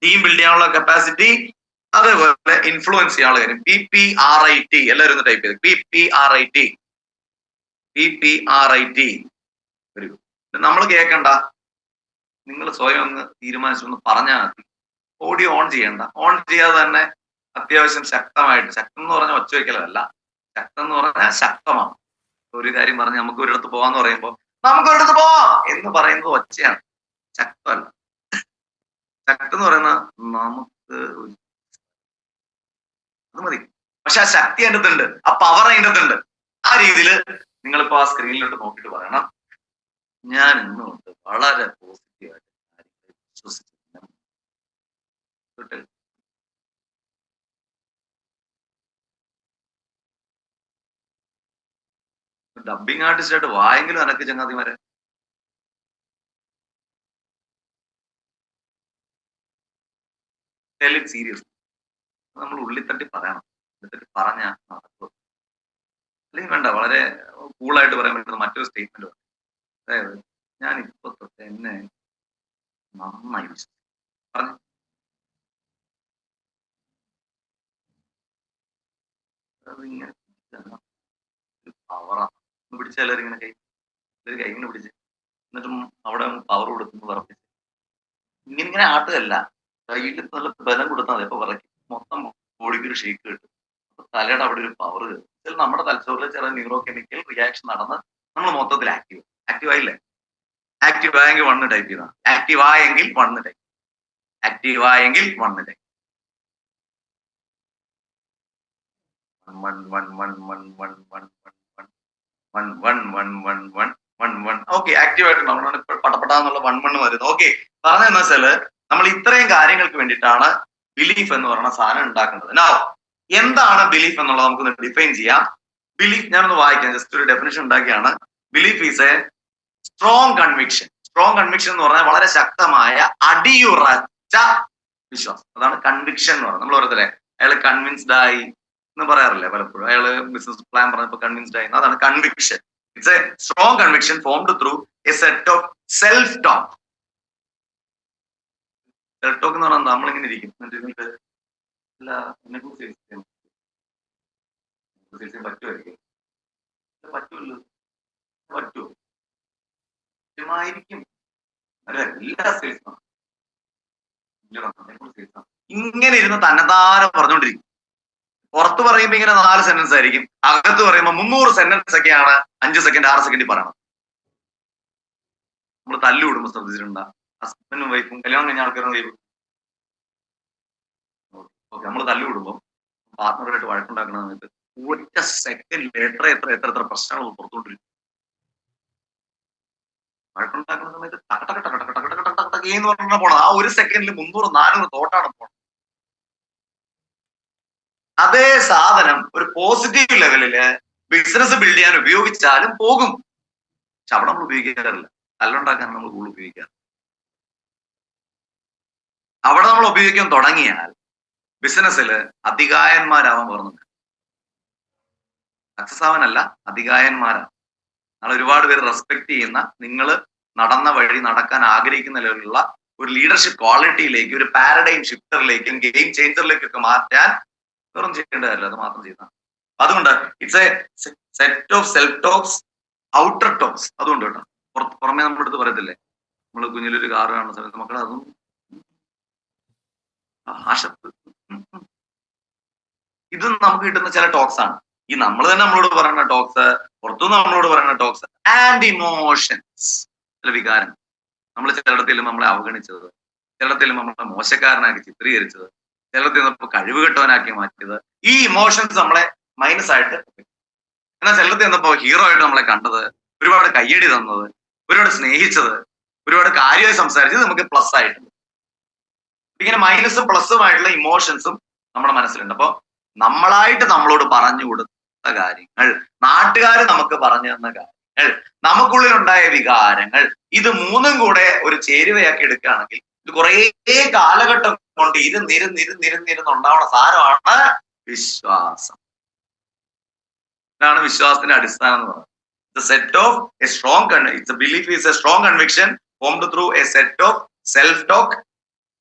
ടീം ബിൽഡ് ചെയ്യാനുള്ള കപ്പാസിറ്റി, അതേപോലെ ഇൻഫ്ലുവൻസ് ചെയ്യാനുള്ള കാര്യം. PPRIT എല്ലാവരും ഒന്ന് ടൈപ്പ് ചെയ്ത് PPRIT. നമ്മൾ കേൾക്കണ്ട, നിങ്ങൾ സ്വയം ഒന്ന് തീരുമാനിച്ചൊന്ന് പറഞ്ഞാൽ മതി. ഓഡിയോ ഓൺ ചെയ്യണ്ട. ഓൺ ചെയ്യാതെ തന്നെ അത്യാവശ്യം ശക്തമായിട്ട്, ശക്തം എന്ന് പറഞ്ഞാൽ ഒച്ച വയ്ക്കലല്ല, ശക്തം എന്ന് പറഞ്ഞാൽ ശക്തമാണ്. ഒരു കാര്യം പറഞ്ഞ് നമുക്ക് ഒരിടത്ത് പോവാന്ന് പറയുമ്പോൾ നമുക്ക് ഒരിടത്ത് പോവാം എന്ന് പറയുന്നത് ഒച്ചയാണ്, ശക്തമല്ല. ശക്തം എന്ന് പറയുന്നത് നമുക്ക് അത് മതി. പക്ഷെ ആ ശക്തി അതിൻ്റെ അകത്തുണ്ട്, ആ പവർ അതിൻ്റെ അകത്തുണ്ട്. ആ രീതിയിൽ നിങ്ങളിപ്പോ ആ സ്ക്രീനിലോട്ട് നോക്കിയിട്ട് പറയണം, ഞാൻ ഇന്നുകൊണ്ട് വളരെ പോസിറ്റീവായിട്ട് കാര്യങ്ങൾ വിശ്വസിച്ചു. ഡബിങ് ആർട്ടിസ്റ്റ് ആയിട്ട് വായെങ്കിലും അനക്ക് ചങ്ങാതിമാരെ. സീരിയസ് നമ്മൾ ഉള്ളിത്തട്ടി പറയണം. ഉള്ളിത്തട്ടി പറഞ്ഞാൽ നടക്കും. അല്ലെങ്കിൽ വേണ്ട, വളരെ കൂളായിട്ട് പറയാൻ പറ്റുന്ന മറ്റൊരു സ്റ്റേറ്റ്മെന്റ്. അതായത് ഞാൻ ഇപ്പൊ തൊട്ട് എന്നെ നന്നായി പറഞ്ഞു. അതിങ്ങനെ പവറാണ്. പിടിച്ച എല്ലാവരും ഇങ്ങനെ കൈ ഇങ്ങനെ പിടിച്ച്, എന്നിട്ടും അവിടെ പവർ കൊടുക്കുന്നു പറപ്പിച്ച് ഇങ്ങനെ ആട്ടുകല്ല, കയ്യിൽ നല്ല ബലം കൊടുത്താൽ മതി. അപ്പൊ വിറയ്ക്കും, മൊത്തം ബോഡിക്ക് ഒരു ഷേക്ക് കിട്ടും. തലയുടെ അവിടെ ഒരു പവർ കയറും. നമ്മുടെ തലച്ചോറിൽ ചില ന്യൂറോ കെമിക്കൽ റിയാക്ഷൻ നടന്ന് നമ്മൾ മൊത്തത്തിൽ ആക്റ്റീവ് ആയില്ലേ? ആക്റ്റീവ് ആയെങ്കിൽ 1 ടൈപ്പ് ചെയ്താൽ ആക്റ്റീവ് ആയെങ്കിൽ 1 ടൈപ്പ്, ആക്റ്റീവ് ആയെങ്കിൽ 1 ടൈപ്പ്. 1 ഓക്കെ, ആക്റ്റീവ് ആയിട്ടുണ്ടാവണം. പടപെടാന്നുള്ള 1 വരുന്നത്. ഓക്കെ, പറഞ്ഞതെന്ന് വെച്ചാല് നമ്മൾ ഇത്രയും കാര്യങ്ങൾക്ക് വേണ്ടിയിട്ടാണ് ബിലീഫ് എന്ന് പറയുന്ന സാധനം ഉണ്ടാക്കുന്നത്. നൗ എന്താണ് ബിലീഫ് എന്നുള്ളത് നമുക്കൊന്ന് ഡിഫൈൻ ചെയ്യാം. ബിലീഫ് ഞാനൊന്ന് വായിക്കാം, ജസ്റ്റ് ഒരു ഡെഫിനിഷൻ ഉണ്ടാക്കിയാണ്. Belief is a strong conviction. Strong conviction എന്ന് പറഞ്ഞാൽ വളരെ ശക്തമായ അടിയുറച്ച വിശ്വാസം. അതാണ് കൺവിക്ഷൻ എന്ന് പറയുന്നത്. നമ്മൾ പറയത്തില്ലേ, അയാൾ കൺവിൻസ്ഡ് ആയി എന്ന് പറയാറില്ലേ പലപ്പോഴും. അയാള് ബിസിനസ് പ്ലാൻ പറഞ്ഞപ്പോൾ കൺവിൻസ്ഡ് ആയി. അതാണ് conviction. It's A strong conviction formed through A set of self talk. Self talk എന്ന് പറഞ്ഞാൽ നമ്മളിങ്ങനെ ഇരിക്കും, അല്ല എന്നെ കുറിച്ച് പറ്റുമായിരിക്കും, പറ്റൂല്ലോ, പറ്റുമോ, ായിരിക്കും എല്ലാ സെയിൽസും ഇങ്ങനെ ഇരുന്ന് തന്നെത്താനെ പറഞ്ഞുകൊണ്ടിരിക്കും. പുറത്ത് പറയുമ്പോ ഇങ്ങനെ 4 സെന്റൻസ് ആയിരിക്കും, അകത്ത് പറയുമ്പോൾ 300 സെന്റൻസ് ഒക്കെയാണ് 5 സെക്കൻഡ് 6 സെക്കൻഡിൽ പറയണം. നമ്മൾ തല്ലുവിടുമ്പോ ശ്രദ്ധിച്ചിട്ടുണ്ടാ? ഹസ്ബൻഡും വൈഫും കല്യാണം കഴിഞ്ഞ ആൾക്കാരും വൈഫും ഓക്കെ, നമ്മൾ തല്ലുവിടുമ്പോ പാർട്ട്ണറായിട്ട് വഴക്കുണ്ടാക്കുന്ന സമയത്ത് ഒറ്റ സെക്കൻഡിൽ എത്ര പ്രശ്നങ്ങൾ പുറത്തുകൊണ്ടിരിക്കും. വഴക്കുണ്ടാക്കുന്ന സമയത്ത് എന്ന് പറഞ്ഞാൽ പോണം. ആ 1 സെക്കൻഡിൽ 300-400 തോട്ടാണ് പോണം. അതേ സാധനം ഒരു പോസിറ്റീവ് ലെവലില് ബിസിനസ് ബിൽഡ് ചെയ്യാൻ ഉപയോഗിച്ചാലും പോകും. പക്ഷെ അവിടെ നമ്മൾ ഉപയോഗിക്കാറില്ല. തല്ലുണ്ടാക്കാൻ നമ്മൾ കൂടുതൽ ഉപയോഗിക്കാറ്. അവിടെ നമ്മൾ ഉപയോഗിക്കാൻ തുടങ്ങിയാൽ ബിസിനസ്സിൽ അധികായന്മാരാവാൻ പറഞ്ഞില്ല. സക്സസ് ആവാനല്ല, അധികായന്മാരാണ്. നിങ്ങൾ ഒരുപാട് പേര് റെസ്പെക്ട് ചെയ്യുന്ന, നിങ്ങൾ നടന്ന വഴി നടക്കാൻ ആഗ്രഹിക്കുന്ന ലെവലിലുള്ള ഒരു ലീഡർഷിപ്പ് ക്വാളിറ്റിയിലേക്ക്, ഒരു പാരഡൈം ഷിഫ്റ്ററിലേക്കും ഗെയിം ചേഞ്ചറിലേക്കൊക്കെ മാറ്റാൻ വെറും ചെയ്യേണ്ട കാര്യമില്ല, അത് മാത്രം ചെയ്താൽ. അതുകൊണ്ട് it's A set of self talks, outer talks. അതുകൊണ്ട് കേട്ടോ, പുറമേ നമ്മുടെ അടുത്ത് പറയത്തില്ലേ, നമ്മൾ കുഞ്ഞിലൊരു കാറ് കാണുന്ന സമയത്ത് മക്കളെ അതും ആശപ്പ്, ഇതും നമുക്ക് കിട്ടുന്ന ചില ടോക്സ് ആണ്. ഈ നമ്മൾ തന്നെ നമ്മളോട് പറയുന്ന ടോക്സ്, പുറത്തുനിന്ന് നമ്മളോട് പറയുന്ന ടോക്സ് ആൻഡ് ഇമോഷൻ. ചില വികാരം, നമ്മൾ ചിലയിടത്തിലും നമ്മളെ അവഗണിച്ചത്, ചിലയിടത്തിലും നമ്മളെ മോശക്കാരനാക്കി ചിത്രീകരിച്ചത്, ചിലയിടത്തിൽ നമ്മൾ കഴിവുകെട്ടവനാക്കി മാറ്റിയത്, ഈ ഇമോഷൻസ് നമ്മളെ മൈനസ് ആയിട്ട്, എന്നാൽ ചിലയിടത്ത് ചെന്നപ്പോ ഹീറോ ആയിട്ട് നമ്മളെ കണ്ടത്, ഒരുപാട് കയ്യടി തന്നത്, ഒരുപാട് സ്നേഹിച്ചത്, ഒരുപാട് കാര്യമായി സംസാരിച്ചത് നമുക്ക് പ്ലസ് ആയിട്ടുണ്ട്. ഇങ്ങനെ മൈനസും പ്ലസുമായിട്ടുള്ള ഇമോഷൻസും നമ്മുടെ മനസ്സിലുണ്ട്. അപ്പൊ നമ്മളായിട്ട് നമ്മളോട് പറഞ്ഞു കൊടുത്ത കാര്യങ്ങൾ, നാട്ടുകാർ നമുക്ക് പറഞ്ഞു തന്ന കാര്യങ്ങൾ, നമുക്കുള്ളിലുണ്ടായ വികാരങ്ങൾ, ഇത് മൂന്നും കൂടെ ഒരു ചേരുവയാക്കി എടുക്കുകയാണെങ്കിൽ ഇത് കുറേ കാലഘട്ടം കൊണ്ട് ഇരുന്നിരുന്നുണ്ടാവുന്ന സാധനമാണ് വിശ്വാസം. ഇതാണ് വിശ്വാസത്തിന്റെ അടിസ്ഥാനം എന്ന് പറയുന്നത്. The set of a strong, it's a belief is a strong conviction formed through a set of self-talk,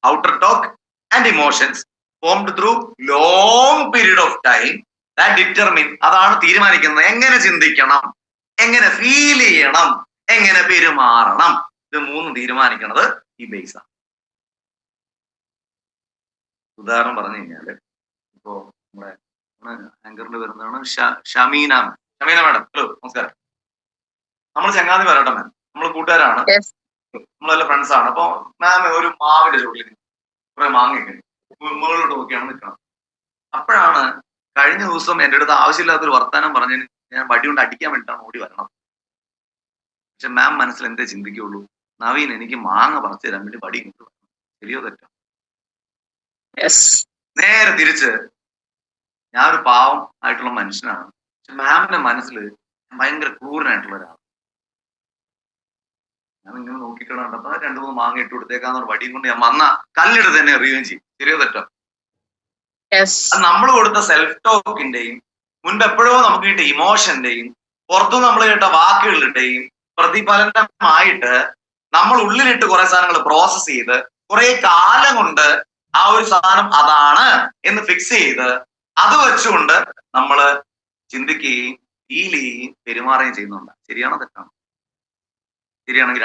outer talk and emotions formed through long period of time that determine, അതാണ് തീരുമാനിക്കുന്നത് എങ്ങനെ ചിന്തിക്കണം, എങ്ങനെ ഫീൽ ചെയ്യണം, എങ്ങനെ പെരുമാറണം. ഇത് മൂന്നും തീരുമാനിക്കുന്നത് ഈ ബേസാണ്. ഉദാഹരണം പറഞ്ഞു കഴിഞ്ഞാല് ഇപ്പോ നമ്മുടെ ആങ്കറിൽ വരുന്നതാണ് ഷമീന മാഡം. ഹലോ, നമസ്കാരം. നമ്മൾ ചങ്ങാതി വരട്ടെ മാം, നമ്മൾ കൂട്ടുകാരാണ്, നമ്മളെല്ലാം ഫ്രണ്ട്സ് ആണ്. അപ്പൊ മാം ഒരു മാവിന്റെ ചുവട്ടിൽ കുറെ മാങ്ങയൊക്കെ മുകളിലോട്ട് നോക്കിയാണ് നിൽക്കണം. അപ്പോഴാണ് കഴിഞ്ഞ ദിവസം എൻ്റെ അടുത്ത് ആവശ്യമില്ലാത്തൊരു വർത്താനം പറഞ്ഞ് ഞാൻ വടി കൊണ്ട് അടിക്കാൻ വേണ്ടിയിട്ടാണ് ഓടി വരണം. പക്ഷെ മാം മനസ്സിൽ എന്തേ ചിന്തിക്കുള്ളൂ, നവീൻ എനിക്ക് മാങ്ങ പറിച്ചു തരാൻ വേണ്ടി വടി കൊണ്ട് വരണം. ശരിയോ തെറ്റോ? നേരെ തിരിച്ച് ഞാനൊരു പാവം ആയിട്ടുള്ള മനുഷ്യനാണ്, പക്ഷെ മാമിന്റെ മനസ്സിൽ ഭയങ്കര ക്രൂരനായിട്ടുള്ള ഒരാൾ. ഞാൻ ഇങ്ങനെ നോക്കിക്കൊണ്ട് കണ്ടപ്പോ 2-3 മാങ്ങ ഇട്ട് കൊടുത്തേക്കാന്ന് വടിയും കൊണ്ട് ഞാൻ വന്ന കല്ലെടുത്ത് തന്നെ എറിയുകയും ചെയ്യും. ശരിയോ തെറ്റോ? അത് നമ്മൾ കൊടുത്ത സെൽഫ് ടോക്കിന്റെയും മുൻപ് എപ്പോഴോ നമുക്ക് കിട്ടിയ ഇമോഷന്റെയും പുറത്തു നമ്മൾ കേട്ട വാക്കുകളുടെയും പ്രതിഫലനമായിട്ട് നമ്മൾ ഉള്ളിലിട്ട് കുറെ സാധനങ്ങൾ പ്രോസസ് ചെയ്ത് കുറെ കാലം കൊണ്ട് ആ ഒരു സാധനം അതാണ് എന്ന് ഫിക്സ് ചെയ്ത് അത് വെച്ചുകൊണ്ട് നമ്മൾ ചിന്തിക്കുകയും ഫീൽ ചെയ്യുകയും പെരുമാറുകയും ചെയ്യുന്നുണ്ട്. ശരിയാണോ തെറ്റാണോ? ശരിയാണെങ്കിൽ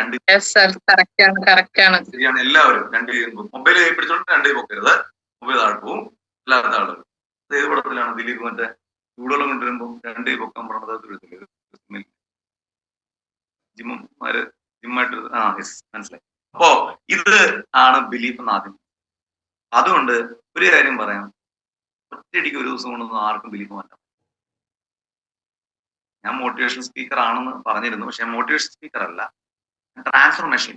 ശരിയാണ്. എല്ലാവരും 2 മൊബൈൽ പിടിച്ചോണ്ട് 2 പൊക്കരുത്, മൊബൈൽ താഴെ പോവും. എല്ലാവരും താഴെ. ഏത് പടത്തിലാണ് ദിലീപ് മറ്റേ ചൂടുവെള്ളം കൊണ്ടുവരുമ്പോ 2 പൊക്കം പറഞ്ഞത് ജിമ്മായിട്ട് മനസ്സിലായി. അപ്പോ ഇത് ആണ് ബിലീഫ് എന്ന് ആദ്യം. അതുകൊണ്ട് ഒരു കാര്യം പറയാം, ഒറ്റയടിക്ക് ഒരു ദിവസം കൊണ്ടൊന്നും ആർക്കും ബിലീഫ് മാറ്റാം. ഞാൻ മോട്ടിവേഷൻ സ്പീക്കർ ആണെന്ന് പറഞ്ഞിരുന്നു, പക്ഷെ മോട്ടിവേഷൻ സ്പീക്കർ അല്ല, ട്രാൻസ്ഫോർമേഷൻ.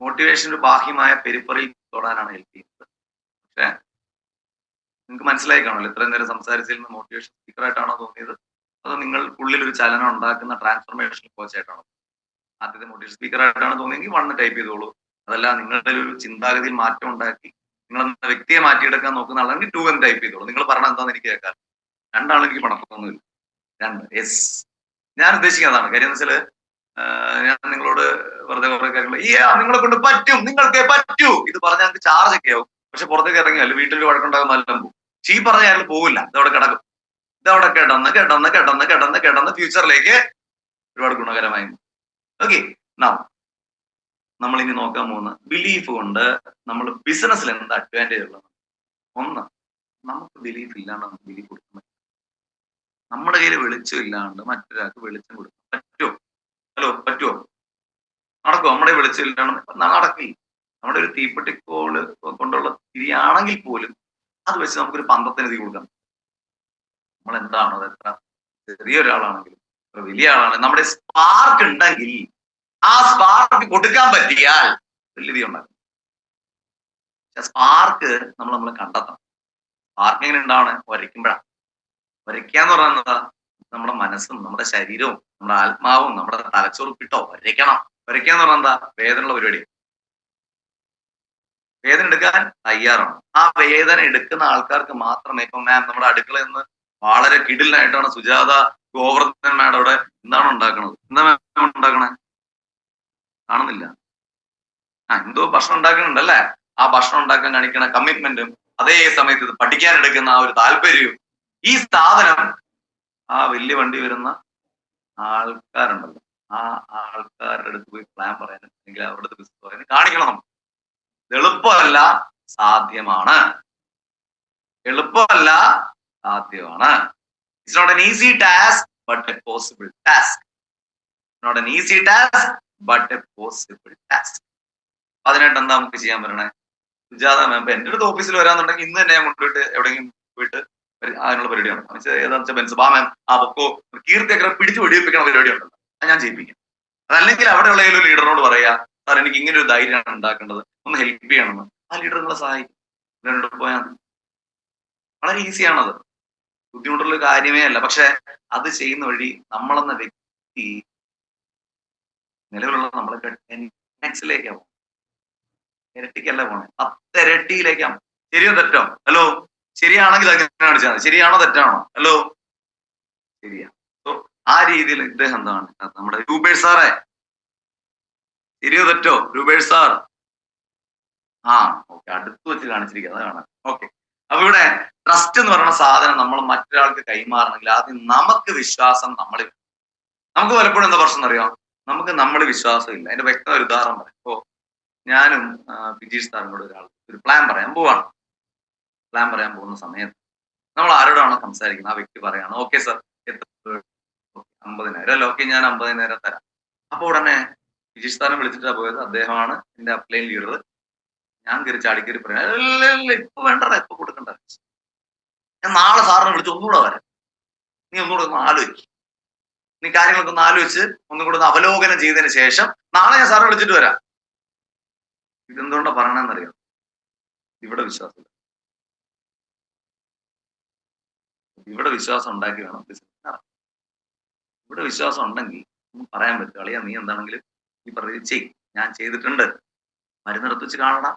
മോട്ടിവേഷൻ ഒരു ബാഹ്യമായ പെരിഫറിൽ തൊടാനാണ് ഹെൽപ്പ് ചെയ്യുന്നത്. പക്ഷെ നിങ്ങൾക്ക് മനസ്സിലായി കാണുമല്ലോ, ഇത്രയും നേരം സംസാരിച്ചതിൽ നിന്ന് മോട്ടിവേഷൻ സ്പീക്കർ ആയിട്ടാണോ തോന്നിയത്, അതോ നിങ്ങൾക്കുള്ളിൽ ഒരു ചലനം ഉണ്ടാക്കുന്ന ട്രാൻസ്ഫോർമേഷൻ കോച്ച് ആയിട്ടാണോ? ആദ്യത്തെ മോട്ടിവേഷൻ സ്പീക്കർ ആയിട്ടാണ് തോന്നിയെങ്കിൽ 1 ടൈപ്പ് ചെയ്തോളൂ. അതല്ല നിങ്ങളുടെ ഒരു ചിന്താഗതിയിൽ മാറ്റം ഉണ്ടാക്കി നിങ്ങൾ വ്യക്തിയെ മാറ്റിയെടുക്കാൻ നോക്കുന്ന ആളാണെങ്കിൽ 2 എന്ന് ടൈപ്പ് ചെയ്തോളൂ. നിങ്ങൾ പറഞ്ഞാൽ എന്താണെന്ന് എനിക്ക് കേൾക്കാം. 2 ആളെനിക്ക് പണക്കൊന്നുമില്ല. 2 യെസ്. ഞാൻ ഉദ്ദേശിക്കുന്നതാണ്. കാര്യം എന്ന് വെച്ചാല് ഞാൻ നിങ്ങളോട് വെറുതെ കുറെ കാര്യങ്ങൾ നിങ്ങളെ കൊണ്ട് പറ്റും, നിങ്ങൾക്ക് പറ്റൂ ഇത് പറഞ്ഞാൽ നിങ്ങൾക്ക് ചാർജ് ഒക്കെ ആവും. പക്ഷെ പുറത്തേക്ക് ഇറങ്ങിയല്ലോ വീട്ടിൽ വഴക്കുണ്ടാകുന്ന എല്ലാം പോകും. പക്ഷെ ഈ പറഞ്ഞ ആരും പോവില്ല, ഇതവിടെ കിടക്കും. ഇതവിടെ കിടന്ന് ഫ്യൂച്ചറിലേക്ക് ഒരുപാട് ഗുണകരമായി. ഓക്കെ, നമ്മൾ ഇനി നോക്കാൻ പോകുന്ന ബിലീഫ് കൊണ്ട് നമ്മൾ ബിസിനസ്സിൽ എന്താ അഡ്വാൻറ്റേജ് ഉള്ളത്. 1, നമുക്ക് ബിലീഫ് ഇല്ലാണ്ട് നമുക്ക് ബിലീഫ് കൊടുക്കാൻ പറ്റും. നമ്മുടെ കയ്യിൽ വെളിച്ചം ഇല്ലാണ്ട് മറ്റൊരാൾക്ക് വെളിച്ചം കൊടുക്കാൻ പറ്റുമോ? ഹലോ, പറ്റുമോ? നടക്കുമോ? നമ്മുടെ വെളിച്ചം ഇല്ലാണ്ട് നടക്കില്ല. നമ്മുടെ ഒരു തീപ്പെട്ടിക്കോള് കൊണ്ടുള്ള തിരിയാണെങ്കിൽ പോലും അത് വെച്ച് നമുക്കൊരു പന്തത്തിന് തീ കൊടുക്കാം. നമ്മൾ എന്താണോ, അത് എത്ര ചെറിയൊരാളാണെങ്കിലും എത്ര വലിയ ആളാണെങ്കിലും നമ്മുടെ സ്പാർക്ക് ഉണ്ടെങ്കിൽ ആ സ്പാർക്ക് കൊടുക്കാൻ പറ്റിയാൽ വലിയ തീ ഉണ്ടാക്കും. പക്ഷെ സ്പാർക്ക് നമ്മൾ കണ്ടെത്തണം. സ്പാർക്ക് എങ്ങനെ ഉണ്ടാവണേ? വരയ്ക്കുമ്പോഴാണ്. വരയ്ക്കാന്ന് പറയുന്നത് നമ്മുടെ മനസ്സും നമ്മുടെ ശരീരവും നമ്മുടെ ആത്മാവും നമ്മുടെ തലച്ചോറിട്ടോ വരയ്ക്കണം. വരയ്ക്കാന്ന് പറഞ്ഞാൽ എന്താ? വേദനയുള്ള പരിപാടി. വേദന എടുക്കാൻ തയ്യാറാണ്. ആ വേദന എടുക്കുന്ന ആൾക്കാർക്ക് മാത്രമേ, ഇപ്പൊ മാം നമ്മുടെ അടുക്കളയിൽ നിന്ന് വളരെ കിടിലായിട്ടാണ് സുജാത ഗോവർദ്ധൻ മാഡം അവിടെ എന്താണ് ഉണ്ടാക്കണത്? എന്താ മാം ഉണ്ടാക്കണേ? കാണുന്നില്ല. എന്തോ ഭക്ഷണം ഉണ്ടാക്കുന്നുണ്ടല്ലേ? ആ ഭക്ഷണം ഉണ്ടാക്കാൻ കാണിക്കുന്ന കമ്മിറ്റ്മെന്റും അതേ സമയത്ത് ഇത് പഠിക്കാൻ എടുക്കുന്ന ആ ഒരു താല്പര്യവും, ഈ സാധനം ആ വലിയ വണ്ടി വരുന്ന ആൾക്കാരുണ്ടല്ലോ, ആ ആൾക്കാരുടെ അടുത്ത് പോയി പ്ലാൻ പറയാൻ അല്ലെങ്കിൽ അവരുടെ അടുത്ത് ബിസിനസ് പറയാൻ കാണിക്കണം. നമ്മൾ എളുപ്പമല്ല, സാധ്യമാണ്. എളുപ്പമല്ല, സാധ്യമാണ്. It's not an easy task but a possible task. Not an easy task but a possible task. അതിനായിട്ട് എന്താ നമുക്ക് ചെയ്യാൻ പറ്റണേ? സുജാത മാം എന്റെ അടുത്ത് ഓഫീസിൽ വരാന്നുണ്ടെങ്കിൽ ഇന്ന് തന്നെ ഞാൻ കൊണ്ടുപോയിട്ട് എവിടെയെങ്കിലും പോയിട്ട് അതിനുള്ള പരിപാടിയാണ്. ഏതാണെന്ന് വെച്ചാൽ ബെൻസബാ മാം ആ പൊക്കോ കീർത്തിയൊക്കെ പിടിച്ചു വെടിവെപ്പിക്കണ പരിപാടി ഉണ്ടല്ലോ, അത് ഞാൻ ചെയ്യിപ്പിക്കും. അതല്ലെങ്കിൽ അവിടെയുള്ള ഏതൊരു ലീഡറിനോട് പറയാ, സാർ എനിക്ക് ഇങ്ങനെ ഒരു ധൈര്യമാണ് ഉണ്ടാക്കേണ്ടത്, ഒന്ന് ഹെൽപ്പ് ചെയ്യണമെന്ന്. ആ ലീഡർ നിങ്ങളെ സഹായിക്കും. ലീഡറിനോട് പോയാൽ വളരെ ഈസിയാണത്, ബുദ്ധിമുട്ടുള്ള കാര്യമേ അല്ല. പക്ഷെ അത് ചെയ്യുന്ന വഴി നമ്മളെന്ന വ്യക്തി നിലവിലുള്ള നമ്മളെ 10x ഇരട്ടിക്കല്ല പോണേ, 10 ഇരട്ടിയിലേക്കാണ്. ശരിയോ തെറ്റോ? ഹലോ, ശരിയാണെങ്കിൽ അങ്ങനെ കാണിച്ചാൽ മതി. ശരിയാണോ തെറ്റാണോ? ഹലോ, ശരിയാ. സോ ആ രീതിയിൽ ഇദ്ദേഹം എന്താണ് നമ്മുടെ രൂപേഷ് സാറേ, ശരിയോ തെറ്റോ? രൂപേഷ് സാർ ആ ഓക്കെ, അടുത്ത് വെച്ച് കാണിച്ചിരിക്കുക, അത് കാണാം. ഓക്കെ, അപ്പൊ ഇവിടെ ട്രസ്റ്റ് എന്ന് പറയുന്ന സാധനം നമ്മൾ മറ്റൊരാൾക്ക് കൈമാറണമെങ്കിൽ ആദ്യം നമുക്ക് വിശ്വാസം നമുക്ക് പലപ്പോഴും എന്താ പ്രശ്നം അറിയാം, നമുക്ക് നമ്മൾ വിശ്വാസം ഇല്ല. അതിന്റെ വ്യക്തമായ ഒരു ഉദാഹരണം പറയാം. ഇപ്പോ ഞാനും വിജീഷ് സാറിനോട് ഒരു പ്ലാൻ പറയാൻ പോവാണ്. പ്ലാൻ പറയാൻ പോകുന്ന സമയത്ത് നമ്മൾ ആരോടാണോ സംസാരിക്കുന്നത് ആ വ്യക്തി പറയാണ് ഓക്കെ സാർ 50,000 അല്ല, ഓക്കെ ഞാൻ 50,000 തരാം. അപ്പൊ ഉടനെ വിജീഷ് സാറിനെ വിളിച്ചിട്ടാ പോയത്, അദ്ദേഹമാണ് എന്റെ അപ്ലൈൻ ലീഡർ. ഞാൻ കയറി ചാടിക്കറി പറയാം, ഇപ്പൊ വേണ്ടടാ, ഇപ്പൊ കൊടുക്കണ്ട, ഞാൻ നാളെ സാറിനെ വിളിച്ച് ഒന്നുകൂടെ വരാം, നീ ഒന്നുകൂടെ ഒന്ന് ആലോചിക്കും, നീ കാര്യങ്ങളൊക്കെ ഒന്ന് ആലോചിച്ച് ഒന്നും കൂടെ ഒന്ന് അവലോകനം ചെയ്തതിന് ശേഷം നാളെ ഞാൻ സാറിനെ വിളിച്ചിട്ട് വരാം. ഇതെന്തുകൊണ്ടാ പറയണെന്നറിയാം, ഇവിടെ വിശ്വാസമില്ല. ഇവിടെ വിശ്വാസം ഉണ്ടാക്കി വേണം ബിസിനസ് നടത്താൻ. ഇവിടെ വിശ്വാസം ഉണ്ടെങ്കിൽ പറയാൻ പറ്റും, കളിയാ നീ എന്താണെങ്കിലും ഈ പറയുന്നത് ചെയ്യും, ഞാൻ ചെയ്തിട്ടുണ്ട്, മരുന്നിടത്ത് വെച്ച് കാണടാ,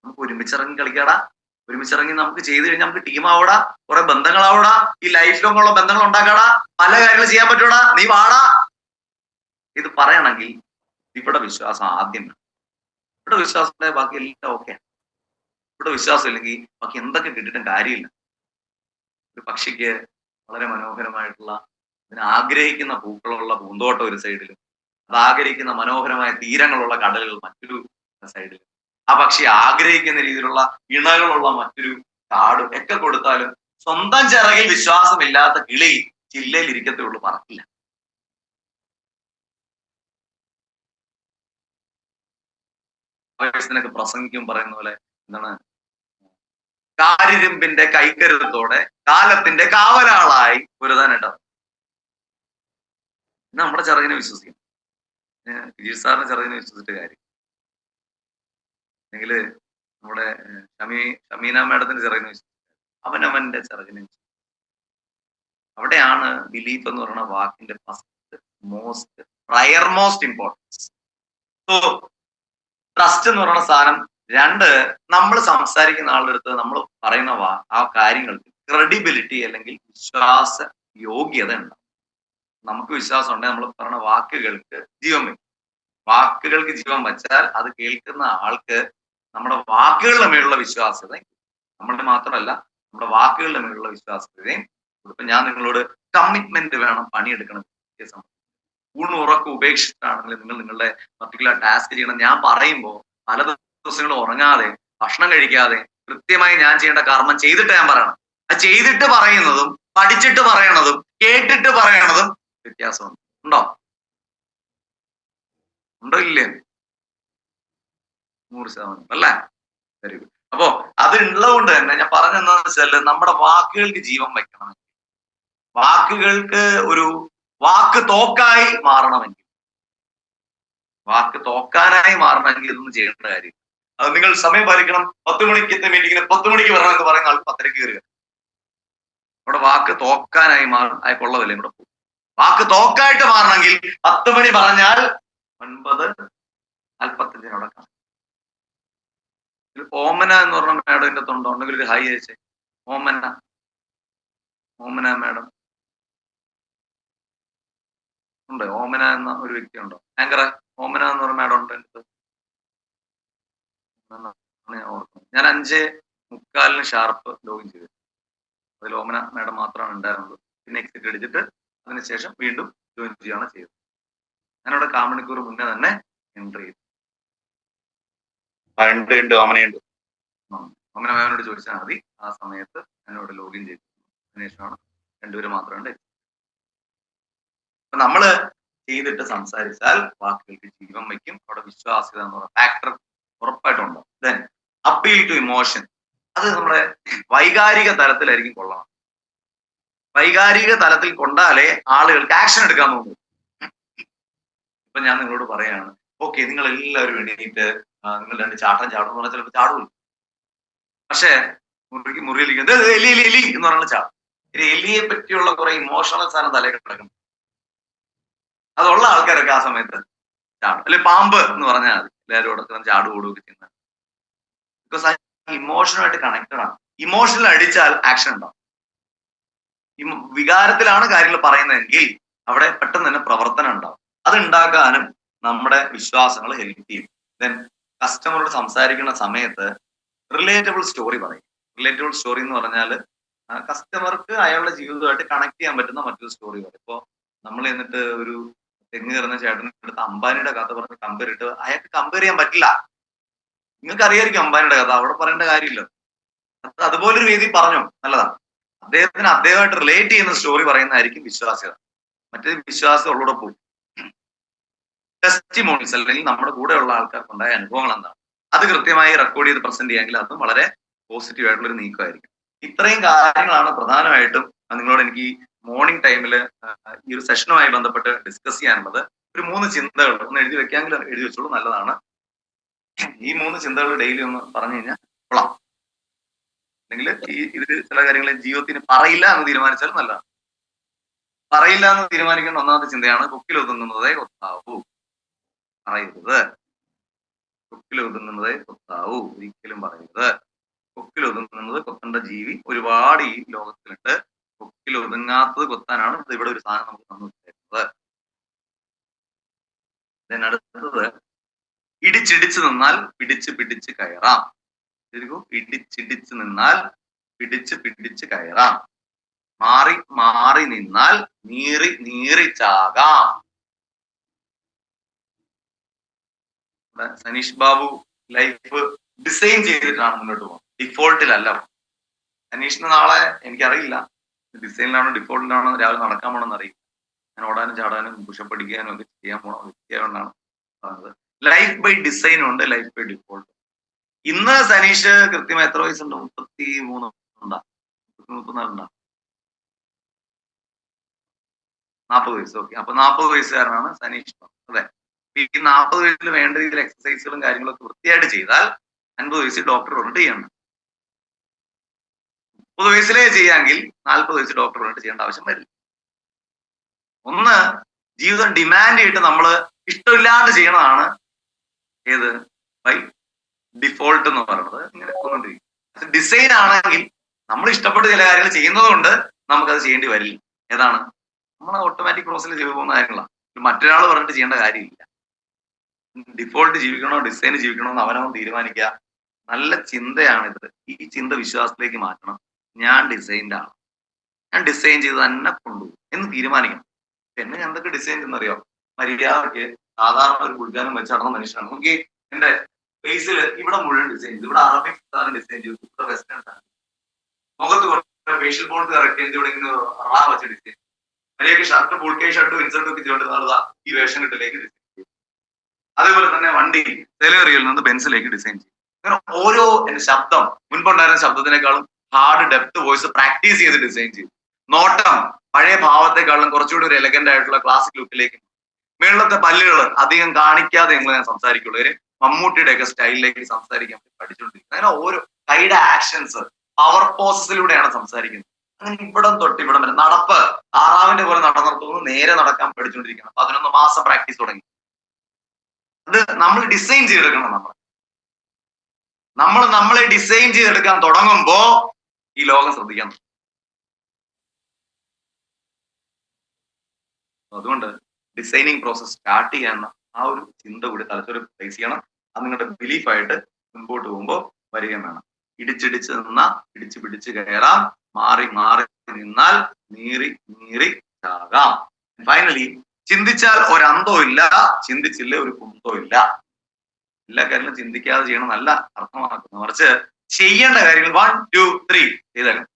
നമുക്ക് ഒരുമിച്ചിറങ്ങി കളിക്കാടാ, ഒരുമിച്ചിറങ്ങി നമുക്ക് ചെയ്ത് കഴിഞ്ഞാൽ നമുക്ക് ടീമാവടാ, കുറെ ബന്ധങ്ങളാവടാ, ഈ ലൈഫ് ലോങ്ങുള്ള ബന്ധങ്ങൾ ഉണ്ടാക്കാടാ, പല കാര്യങ്ങൾ ചെയ്യാൻ പറ്റൂടാ, നീ വാടാ. ഇത് പറയണമെങ്കിൽ ഇവിടെ വിശ്വാസം ആദ്യം വേണം. ഇവിടെ വിശ്വാസം ഉണ്ടായ ബാക്കി എല്ലാം ഓക്കെ. ഇവിടെ വിശ്വാസം ഇല്ലെങ്കിൽ ബാക്കി എന്തൊക്കെ കിട്ടിയിട്ടും കാര്യമില്ല. ഒരു പക്ഷിക്ക് വളരെ മനോഹരമായിട്ടുള്ള അതിന് ആഗ്രഹിക്കുന്ന പൂക്കളുള്ള പൂന്തോട്ടം ഒരു സൈഡിലും, അത് ആഗ്രഹിക്കുന്ന മനോഹരമായ തീരങ്ങളുള്ള കടലുകൾ മറ്റൊരു സൈഡിലും, ആ പക്ഷി ആഗ്രഹിക്കുന്ന രീതിയിലുള്ള ഇണകളുള്ള മറ്റൊരു കാടും ഒക്കെ കൊടുത്താലും സ്വന്തം ചിറകിൽ വിശ്വാസമില്ലാത്ത കിളി ചില്ലയിൽ ഇരിക്കത്തുള്ളൂ, പറക്കില്ല. ൊക്കെ പ്രസംഗിക്കും പറയുന്ന പോലെ എന്താണ്, കാരിരുമ്പിന്റെ കൈക്കരുത്തോടെ കാലത്തിന്റെ കാവലാളായി പൊരുതാനായിട്ട് നമ്മുടെ ചിറകിനെ വിശ്വസിക്കും. വിജീഷ് സാറിന്റെ ചിറകിനെ വിശ്വസിച്ചിട്ട് കാര്യം, അല്ലെങ്കിൽ നമ്മുടെ ഷമീന മാഡത്തിന്റെ ചിറകിനെ വിശ്വസിച്ചു, അവനവന്റെ ചിറകിനെ വിശ്വസിച്ചു. അവിടെയാണ് ബിലീഫ് എന്ന് പറയുന്ന വാക്കിന്റെ first most importance. So trust എന്ന് പറയുന്ന സാധനം, രണ്ട്, നമ്മൾ സംസാരിക്കുന്ന ആളുടെ അടുത്ത് നമ്മൾ പറയുന്ന ആ കാര്യങ്ങൾക്ക് ക്രെഡിബിലിറ്റി അല്ലെങ്കിൽ വിശ്വാസ യോഗ്യത ഉണ്ടാവും. നമുക്ക് വിശ്വാസം ഉണ്ടെങ്കിൽ നമ്മൾ പറയുന്ന വാക്കുകൾക്ക് ജീവൻ വയ്ക്കും. വാക്കുകൾക്ക് ജീവൻ വച്ചാൽ അത് കേൾക്കുന്ന ആൾക്ക് നമ്മുടെ വാക്കുകളുടെ മേലുള്ള വിശ്വാസ്യതയും, നമ്മുടെ മാത്രമല്ല നമ്മുടെ വാക്കുകളുടെ മേലുള്ള വിശ്വാസ്യതയും. ഇപ്പൊ ഞാൻ നിങ്ങളോട് കമ്മിറ്റ്മെന്റ് വേണം, പണിയെടുക്കണം, ഊണുറക്കം ഉപേക്ഷിച്ചിട്ടാണെങ്കിൽ നിങ്ങൾ നിങ്ങളുടെ പർട്ടിക്കുലർ ടാസ്ക് ചെയ്യണം. ഞാൻ പറയുമ്പോൾ പല ദിവസങ്ങളും ഉറങ്ങാതെ ഭക്ഷണം കഴിക്കാതെ കൃത്യമായി ഞാൻ ചെയ്യേണ്ട കർമ്മം ചെയ്തിട്ട് ഞാൻ പറയണം. അത് ചെയ്തിട്ട് പറയുന്നതും പഠിച്ചിട്ട് പറയണതും കേട്ടിട്ട് പറയണതും വ്യത്യാസമുണ്ട്. ഉണ്ടോ ഇല്ലേ? 100% അല്ലേ? Very good. അപ്പോ അത് ഉള്ളതുകൊണ്ട് തന്നെ ഞാൻ പറഞ്ഞെന്താന്ന് വെച്ചാൽ നമ്മുടെ വാക്കുകൾക്ക് ജീവൻ വയ്ക്കണമെങ്കിൽ, വാക്കുകൾക്ക് ഒരു വാക്ക് തോക്കായി മാറണമെങ്കിൽ, വാക്ക് തോക്കാനായി മാറണമെങ്കിൽ ഇതൊന്നും ചെയ്യേണ്ട കാര്യം. അത് നിങ്ങൾ സമയം പാലിക്കണം. 10 മണിക്കത്തെ മീറ്റിങ്ങിന് 10 മണിക്ക് വരണമെന്ന് പറയുന്ന ആൾക്ക് 10:30 കയറുക. നമ്മുടെ വാക്ക് തോക്കാനായി കൊള്ളവില്ലേ ഇവിടെ പോകും. വാക്ക് തോക്കായിട്ട് മാറണമെങ്കിൽ 10 മണി പറഞ്ഞാൽ 9:45 കാണും. ഓമന എന്ന് പറഞ്ഞ മാഡം ഇതിന്റെ തൊണ്ടോ ഉണ്ടെങ്കിൽ ഒരു ഹൈ അയച്ചേ. ഓമന മാഡം ഉണ്ട്. ഓമന എന്ന ഒരു വ്യക്തി ഉണ്ടോ? ആങ്കറെ ഓമന എന്ന് പറഞ്ഞ മാഡം ഉണ്ട് എൻ്റെ അടുത്ത്. ഞാൻ ഓർക്കുന്നത് ഞാൻ 5:45 ഷാർപ്പ് ലോഗിൻ ചെയ്തു. അതിൽ ഓമന മാഡം മാത്രമാണ് ഉണ്ടായിരുന്നത്. പിന്നെ എക്സിറ്റ് അടിച്ചിട്ട് അതിനുശേഷം വീണ്ടും ജോയിൻ ചെയ്യുകയാണ് ചെയ്തത്. ഞാനവിടെ 1/4 മണിക്കൂർ മുന്നേ തന്നെ എൻട്രി ചെയ്തു. ഉണ്ട് ഓമനയുണ്ട്. ഓമന മാമിനോട് ചോദിച്ചാൽ മതി. ആ സമയത്ത് എന്നോട് ലോഗിൻ ചെയ്തു. അതിനുശേഷമാണ് 2 പേര് മാത്രമേ. അപ്പൊ നമ്മള് ചെയ്തിട്ട് സംസാരിച്ചാൽ വാക്കുകൾക്ക് ജീവൻ വയ്ക്കും. അവിടെ വിശ്വാസ്യത എന്ന് പറയുന്ന ഫാക്ടർ ഉറപ്പായിട്ടുണ്ട്. ദെൻ അപ്പീൽ ടു ഇമോഷൻ, അത് നമ്മുടെ വൈകാരിക തലത്തിലായിരിക്കും കൊള്ളണം. വൈകാരിക തലത്തിൽ കൊണ്ടാലേ ആളുകൾക്ക് ആക്ഷൻ എടുക്കാൻ തോന്നും. ഇപ്പൊ ഞാൻ നിങ്ങളോട് പറയാണ്, ഓക്കെ നിങ്ങൾ എല്ലാവരും വേണ്ടിയിട്ട് നിങ്ങൾ 2 ചാട്ടം ചാടും എന്ന് പറഞ്ഞാൽ ചിലപ്പോൾ ചാടൂല. പക്ഷേ മുറിയിലിരിക്കുന്നത് എലി എലി എലി എന്ന് പറഞ്ഞാൽ ചാടും. എലിയെ പറ്റിയുള്ള കുറെ ഇമോഷണൽ സാധനം തലയിൽ കിടക്കും. അതുള്ള ആൾക്കാരൊക്കെ ആ സമയത്ത് ചാടും. അല്ലെ പാമ്പ് എന്ന് പറഞ്ഞാൽ മതി, എല്ലാവരും ഇവിടെ ചാട് കൂടുകയൊക്കെ ചെയ്യുന്നത്. ബിക്കോസ് ആ ഇമോഷനുമായിട്ട് കണക്റ്റഡ് ആണ്. ഇമോഷണൽ അടിച്ചാൽ ആക്ഷൻ ഉണ്ടാവും. വികാരത്തിലാണ് കാര്യങ്ങൾ പറയുന്നതെങ്കിൽ അവിടെ പെട്ടെന്ന് തന്നെ പ്രവർത്തനം ഉണ്ടാവും. അത് ഉണ്ടാക്കാനും നമ്മുടെ വിശ്വാസങ്ങൾ ഹെൽപ്പ് ചെയ്യും. ദെൻ കസ്റ്റമറോട് സംസാരിക്കുന്ന സമയത്ത് റിലേറ്റബിൾ സ്റ്റോറി പറയും. റിലേറ്റബിൾ സ്റ്റോറി എന്ന് പറഞ്ഞാൽ കസ്റ്റമർക്ക് അയാളുടെ ജീവിതമായിട്ട് കണക്ട് ചെയ്യാൻ പറ്റുന്ന മറ്റൊരു സ്റ്റോറി പറയും. ഇപ്പോ നമ്മൾ എന്നിട്ട് ഒരു തെങ്ങ് കയറുന്ന ചേട്ടനെ എടുത്ത് അംബാനിയുടെ കഥ പറഞ്ഞ് കമ്പയർ ഇട്ട് അയാൾക്ക് കമ്പയർ ചെയ്യാൻ പറ്റില്ല. നിങ്ങൾക്ക് അറിയായിരിക്കും അംബാനിയുടെ കഥ, അവിടെ പറയേണ്ട കാര്യമില്ല. അതുപോലൊരു രീതി പറഞ്ഞു, നല്ലതാണ്. അദ്ദേഹമായിട്ട് റിലേറ്റ് ചെയ്യുന്ന സ്റ്റോറി പറയുന്നതായിരിക്കും വിശ്വാസ്യത. മറ്റേ വിശ്വാസം ഉള്ളൂടെ പോകും. ടെസ്റ്റിമോണീസ് അല്ലെങ്കിൽ നമ്മുടെ കൂടെയുള്ള ആൾക്കാർക്കുണ്ടായ അനുഭവങ്ങൾ എന്താണ് അത് കൃത്യമായി റെക്കോർഡ് ചെയ്ത് പ്രസന്റ് ചെയ്യാമെങ്കിൽ അതും വളരെ പോസിറ്റീവ് ആയിട്ടുള്ള ഒരു നീക്കമായിരിക്കും. ഇത്രയും കാര്യങ്ങളാണ് പ്രധാനമായിട്ടും നിങ്ങളോട് എനിക്ക് മോർണിംഗ് ടൈമിൽ ഈ ഒരു സെഷനുമായി ബന്ധപ്പെട്ട് ഡിസ്കസ് ചെയ്യാനുള്ളത്. ഒരു 3 ചിന്തകൾ ഒന്ന് എഴുതി വെക്കാമെങ്കിൽ എഴുതി വെച്ചോളൂ, നല്ലതാണ്. ഈ 3 ചിന്തകൾ ഡെയിലി ഒന്ന് പറഞ്ഞു കഴിഞ്ഞാൽ കൊള്ളാം. അല്ലെങ്കിൽ ഇതിൽ ചില കാര്യങ്ങൾ ജീവിതത്തിന് പറയില്ല എന്ന് തീരുമാനിച്ചാൽ നല്ലതാണ്. പറയില്ല എന്ന് തീരുമാനിക്കുന്ന ഒന്നാമത്തെ ചിന്തയാണ് കൊക്കിലൊതുങ്ങുന്നതേ കൊത്താവൂ. പറയരുത്. കൊക്കിലൊതുങ്ങുന്നതേ കൊത്താവൂ, ഒരിക്കലും പറയരുത്. കൊക്കിലൊതുങ്ങുന്നത് കൊത്തേണ്ട ജീവി ഒരുപാട് ഈ ലോകത്തിലുണ്ട്. കൊക്കിലൊതുങ്ങാത്തത് കൊത്താനാണ് ഇവിടെ ഒരു സാധനം നമുക്ക് തന്നു തരുന്നത്. അടുത്തത് ഇടിച്ചിടിച്ച് നിന്നാൽ പിടിച്ച് പിടിച്ച് കയറാം. ഇടിച്ചിടിച്ച് നിന്നാൽ പിടിച്ച് പിടിച്ച് കയറാം. മാറി മാറി നിന്നാൽ നീറി നീറി ചാകാം. സനീഷ് ബാബു ലൈഫ് ഡിസൈൻ ചെയ്തിട്ടാണ് മുന്നോട്ട് പോകുന്നത്, ഡിഫോൾട്ടിലല്ല. സനീഷിന് നാളെ എനിക്കറിയില്ല ഡിസൈനിലാണോ ഡിഫോൾട്ടിലാണോ രാവിലെ നടക്കാൻ പോകണമെന്ന് അറിയില്ല. ഞാൻ ഓടാനും ചാടാനും പുഷപ്പ് അടിക്കാനും ഒക്കെ ചെയ്യാൻ പോകണം വ്യക്തിയാണെന്നാണ് പറഞ്ഞത്. ലൈഫ് ബൈ ഡിസൈനും ഉണ്ട്, ലൈഫ് ബൈ ഡിഫോൾട്ട്. ഇന്ന് സനീഷ് കൃത്യമായി എത്ര വയസ്സുണ്ട്? 33 ഉണ്ടാ, 34 ഉണ്ടാ, 40 വയസ്സ്. ഓക്കെ, അപ്പൊ 40 വയസ്സുകാരനാണ് സനീഷ്. അതെ, ഈ 40 വയസ്സിൽ വേണ്ട രീതിയിൽ എക്സസൈസുകളും കാര്യങ്ങളൊക്കെ വൃത്തിയായിട്ട് ചെയ്താൽ 50 വയസ്സിൽ ഡോക്ടർ പറഞ്ഞിട്ട് ചെയ്യണം. 30 വയസ്സിലേ ചെയ്യാമെങ്കിൽ 40 വയസ്സിൽ ഡോക്ടർ പറഞ്ഞിട്ട് ചെയ്യേണ്ട ആവശ്യം വരില്ല. ഒന്ന്, ജീവിതം ഡിമാൻഡ് ചെയ്തിട്ട് നമ്മൾ ഇഷ്ടമില്ലാണ്ട് ചെയ്യണതാണ് ഏത് ബൈ ഡിഫോൾട്ട് എന്ന് പറയുന്നത്. ഇങ്ങനെ പോയിക്കൊണ്ടിരിക്കും. ഡിസൈൻ ആണെങ്കിൽ നമ്മൾ ഇഷ്ടപ്പെട്ട് ചില കാര്യങ്ങൾ ചെയ്യുന്നത് കൊണ്ട് നമുക്കത് ചെയ്യേണ്ടി വരില്ല. ഏതാണ്? നമ്മൾ ഓട്ടോമാറ്റിക് പ്രോസസ്സിൽ ചെയ്തു പോകുന്ന കാര്യങ്ങളാണ്. മറ്റൊരാൾ പറഞ്ഞിട്ട് ചെയ്യേണ്ട കാര്യമില്ല. ഡിഫോൾട്ട് ജീവിക്കണോ ഡിസൈൻ ജീവിക്കണോ എന്ന് അവനവൻ തീരുമാനിക്കുക. നല്ല ചിന്തയാണിത്. ഈ ചിന്ത വിശ്വാസത്തിലേക്ക് മാറ്റണം. ഞാൻ ഡിസൈൻഡ് ആണ്, ഞാൻ ഡിസൈൻ ചെയ്ത് തന്നെ കൊണ്ടുപോകും എന്ന് തീരുമാനിക്കണം. പിന്നെ എന്തൊക്കെ ഡിസൈൻ ചെയ്യുന്നറിയോ? മര്യാദക്ക് സാധാരണ ഒരു കുളിക്കാനും വെച്ചടന്ന മനുഷ്യനാണ്. നമുക്ക് എന്റെ ഫേസിൽ ഇവിടെ മുഴുവൻ ഡിസൈൻ ചെയ്തു, ഇവിടെ അറബിക് സാധനം ഡിസൈൻ ചെയ്തു, ഇവിടെ വെസ്റ്റേൺ സാധനം, മുഖത്ത് ഫേഷ്യൽ ബോണ്ട് കറക്റ്റ് ചെയ്ത് ഇവിടെ ഇങ്ങനെ റാ വെച്ച് ഡിസൈൻ, മര്യാദക്ക് ഷർട്ട് ഫുൾക്കൈ ഷർട്ടും ഇൻസൾട്ടും ഒക്കെ ചെയ്തുകൊണ്ട് നാളെ ഈ വേഷം കിട്ടിലേക്ക് ഡിസൈൻ ചെയ്യും. അതേപോലെ തന്നെ വണ്ടി സെലേറിയിൽ നിന്ന് ബെൻസിലേക്ക് ഡിസൈൻ ചെയ്യും. അങ്ങനെ ഓരോ എന്റെ ശബ്ദം മുൻപുണ്ടായിരുന്ന ശബ്ദത്തിനേക്കാളും ഹാർഡ് ഡെപ്ത് വോയിസ് പ്രാക്ടീസ് ചെയ്ത് ഡിസൈൻ ചെയ്യും. നോട്ടം പഴയ ഭാവത്തെക്കാളും കുറച്ചുകൂടി ഒരു എലഗന്റ് ആയിട്ടുള്ള ക്ലാസിക് ലുക്കിലേക്ക്. മേളത്തെ പല്ലുകൾ അധികം കാണിക്കാതെ എങ്ങനെ ഞാൻ സംസാരിക്കുള്ളൂ. ഒരു മമ്മൂട്ടിയുടെ ഒക്കെ സ്റ്റൈലിലേക്ക് സംസാരിക്കാൻ പഠിച്ചുകൊണ്ടിരിക്കുന്നത്. അങ്ങനെ ഓരോ കൈയുടെ ആക്ഷൻസ് പവർ പോസസിലൂടെയാണ് സംസാരിക്കുന്നത്. അങ്ങനെ ഇവിടം തൊട്ട് ഇവിടം വരെ നടപ്പ് താറാവിന്റെ പോലെ നടന്നിടത്തുനിന്ന് നേരെ നടക്കാൻ പഠിച്ചുകൊണ്ടിരിക്കണം. 11 മാസം പ്രാക്ടീസ് തുടങ്ങി. അത് നമ്മൾ ഡിസൈൻ ചെയ്തെടുക്കണം. നമ്മളെ ഡിസൈൻ ചെയ്തെടുക്കാൻ തുടങ്ങുമ്പോ ഈ ലോകം ശ്രദ്ധിക്കാൻ. അതുകൊണ്ട് ഡിസൈനിങ് പ്രോസസ് സ്റ്റാർട്ട് ചെയ്യാന്ന ആ ഒരു ചിന്ത കൂടി തലച്ചോറ് പ്ലേസ് ചെയ്യണം. അത് നിങ്ങളുടെ ബിലീഫായിട്ട് മുൻപോട്ട് പോകുമ്പോൾ വരികയും വേണം. ഇടിച്ചിടിച്ച് നിന്നാൽ പിടിച്ച് പിടിച്ച് കയറാം, മാറി മാറി നിന്നാൽ നീറി നീറി ചാകാം. ഫൈനലി, ചിന്തിച്ചാൽ ഒരന്തോ ഇല്ല, ചിന്തിച്ചില്ലേ ഒരു കുന്തോ ഇല്ല. എല്ലാ കാര്യങ്ങളും ചിന്തിക്കാതെ ചെയ്യണം നല്ല അർത്ഥമാക്കുന്നു. മറിച്ച് ചെയ്യേണ്ട കാര്യങ്ങൾ 1, 2, 3 ചെയ്തേക്കണം.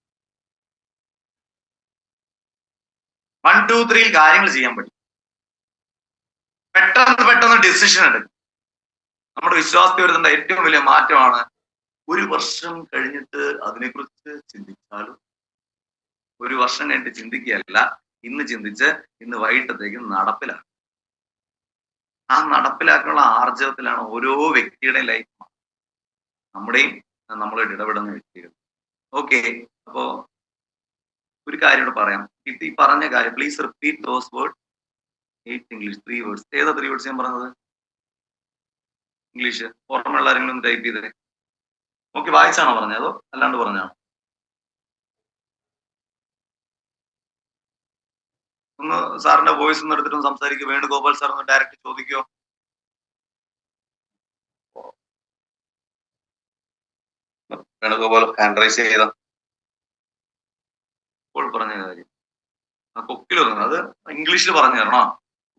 1, 2, 3 കാര്യങ്ങൾ ചെയ്യാൻ പറ്റും. പെട്ടെന്ന് ഡിസിഷൻ എടുക്കും. നമ്മുടെ വിശ്വാസത്തിൽ വരുന്ന ഏറ്റവും വലിയ മാറ്റമാണ് ഒരു വർഷം കഴിഞ്ഞിട്ട് അതിനെക്കുറിച്ച് ചിന്തിച്ചാലും. ഒരു വർഷം കഴിഞ്ഞിട്ട് ചിന്തിക്കുകയല്ല, ഇന്ന് ചിന്തിച്ച് ഇന്ന് വൈകിട്ടത്തേക്ക് നടപ്പിലാക്കും. ആ നടപ്പിലാക്കാനുള്ള ആർജവത്തിലാണ് ഓരോ വ്യക്തിയുടെയും ലൈഫ്, നമ്മുടെയും നമ്മളായിട്ട് ഇടപെടുന്ന വ്യക്തികൾ. ഓക്കെ, അപ്പോ ഒരു കാര്യം കൂടെ പറയാം. ഈ പറഞ്ഞ കാര്യം please repeat those word. 8 English 3 words. ഏതാ 3 വേർഡ്സ് ഞാൻ പറഞ്ഞത്? ഇംഗ്ലീഷ് ഓർമ്മയുള്ള ആരെങ്കിലും ഒന്ന് ടൈപ്പ് ചെയ്തേ. ഓക്കെ, വായിച്ചാണോ പറഞ്ഞത് അതോ അല്ലാണ്ട് പറഞ്ഞാണോ? ഒന്ന് സാറിന്റെ വോയിസ് ഒന്ന് എടുത്തിട്ടൊന്ന് സംസാരിക്കുക. വേണുഗോപാൽ സാർ ഒന്ന് ഡയറക്റ്റ് ചോദിക്കോ. വേണുഗോപാൽ ഹാൻഡ് റൈസ് ചെയ്ത ഇപ്പോൾ പറഞ്ഞ കാര്യം ആ കൊക്കിലൊന്നും അത് ഇംഗ്ലീഷിൽ പറഞ്ഞു തരണോ?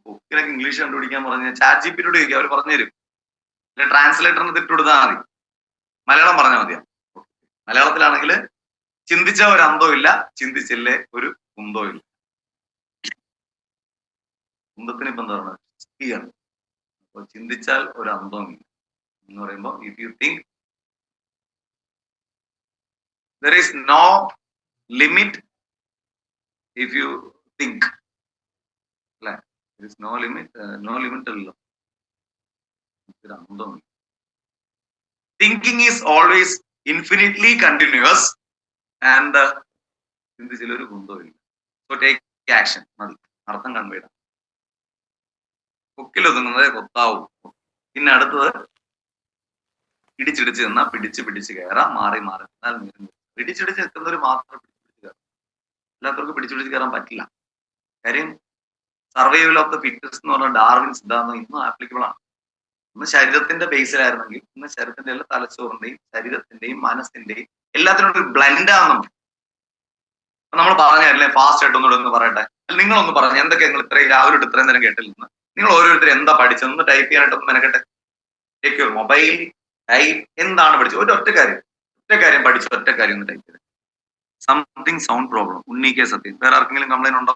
കൊക്കിലൊക്കെ ഇംഗ്ലീഷ് കണ്ടുപിടിക്കാൻ പറഞ്ഞ ചാറ്റ് ജിപിയോട് ചോദിക്കുക, അവർ പറഞ്ഞു തരും. അല്ലെ ട്രാൻസ്ലേറ്ററിന് തിട്ടുകൊടുത്താൽ മതി, മലയാളം പറഞ്ഞാൽ മതിയാ. മലയാളത്തിലാണെങ്കിൽ ചിന്തിച്ച ഒരു അന്തവും ഇല്ല, ചിന്തിച്ചില്ലേ ഒരു കുന്തവും ഇല്ല. കുന്തത്തിന് ഇപ്പൊ എന്താ പറയുക? അപ്പൊ ചിന്തിച്ചാൽ ഒരു അന്തവും ഇല്ല എന്ന് പറയുമ്പോൾ if you think there is no limit if you think. അല്ലെ, there is no limit, no limit അല്ലല്ലോ. Thinking is always infinitely continuous and ചിന്തിച്ചിലൊരു കുന്തമില്ല. So take action. മതി, അർത്ഥം കൺവേഡ്. കൊക്കിലൊതുങ്ങുന്നത് കൊത്താവും. പിന്നെ അടുത്തത് പിടിച്ചിടിച്ച് നിന്നാ പിടിച്ച് കയറാം, മാറി നിന്നാൽ പിടിച്ചിടിച്ച് നിൽക്കുന്നവർ മാത്രം പിടിച്ചിടിച്ച് കയറാം, അല്ലാത്തവർക്ക് പിടിച്ചിടിച്ച് കയറാൻ പറ്റില്ല. കാര്യം സർവൈവൽ ഓഫ് ദ ഫിറ്റസ്റ്റ് എന്ന് പറഞ്ഞ ഡാർവിൻ സിദ്ധാന്തം ഇന്നും ആപ്ലിക്കബിൾ ആണ്. ഇന്ന് ശരീരത്തിന്റെ ബേസിലായിരുന്നെങ്കിൽ ഇന്ന് ശരീരത്തിന്റെ എല്ലാ തലച്ചോറിന്റെയും ശരീരത്തിന്റെയും മനസ്സിന്റെയും എല്ലാത്തിനും ഒരു ബ്ലെൻഡ് ആണെന്ന് നമ്മൾ പറഞ്ഞല്ലേ. ഫാസ്റ്റ് ആയിട്ട് ഒന്നുകൂടെ പറയട്ടെ, നിങ്ങളൊന്ന് പറഞ്ഞു എന്തൊക്കെ നിങ്ങൾ ഇത്രയും രാവിലെ ഇത്രയും നേരം കേട്ടില്ലെന്ന്. നിങ്ങൾ ഓരോരുത്തരും എന്താ പഠിച്ചതെന്ന് ടൈപ്പ് ചെയ്യാനായിട്ടൊന്ന് മെനക്കെട്ടെ. ടേക്ക് യുവർ മൊബൈൽ, ടൈപ്പ് എന്താണ് പഠിച്ചത്, ഒറ്റ കാര്യം പഠിച്ചു, ഒറ്റ കാര്യം ഒന്ന് ടൈപ്പ് ചെയ്ത്. Something sound problem. ഉണ്ണിക്കേ സത്യം. വേറെ ആർക്കെങ്കിലും കംപ്ലൈന്റ് ഉണ്ടോ?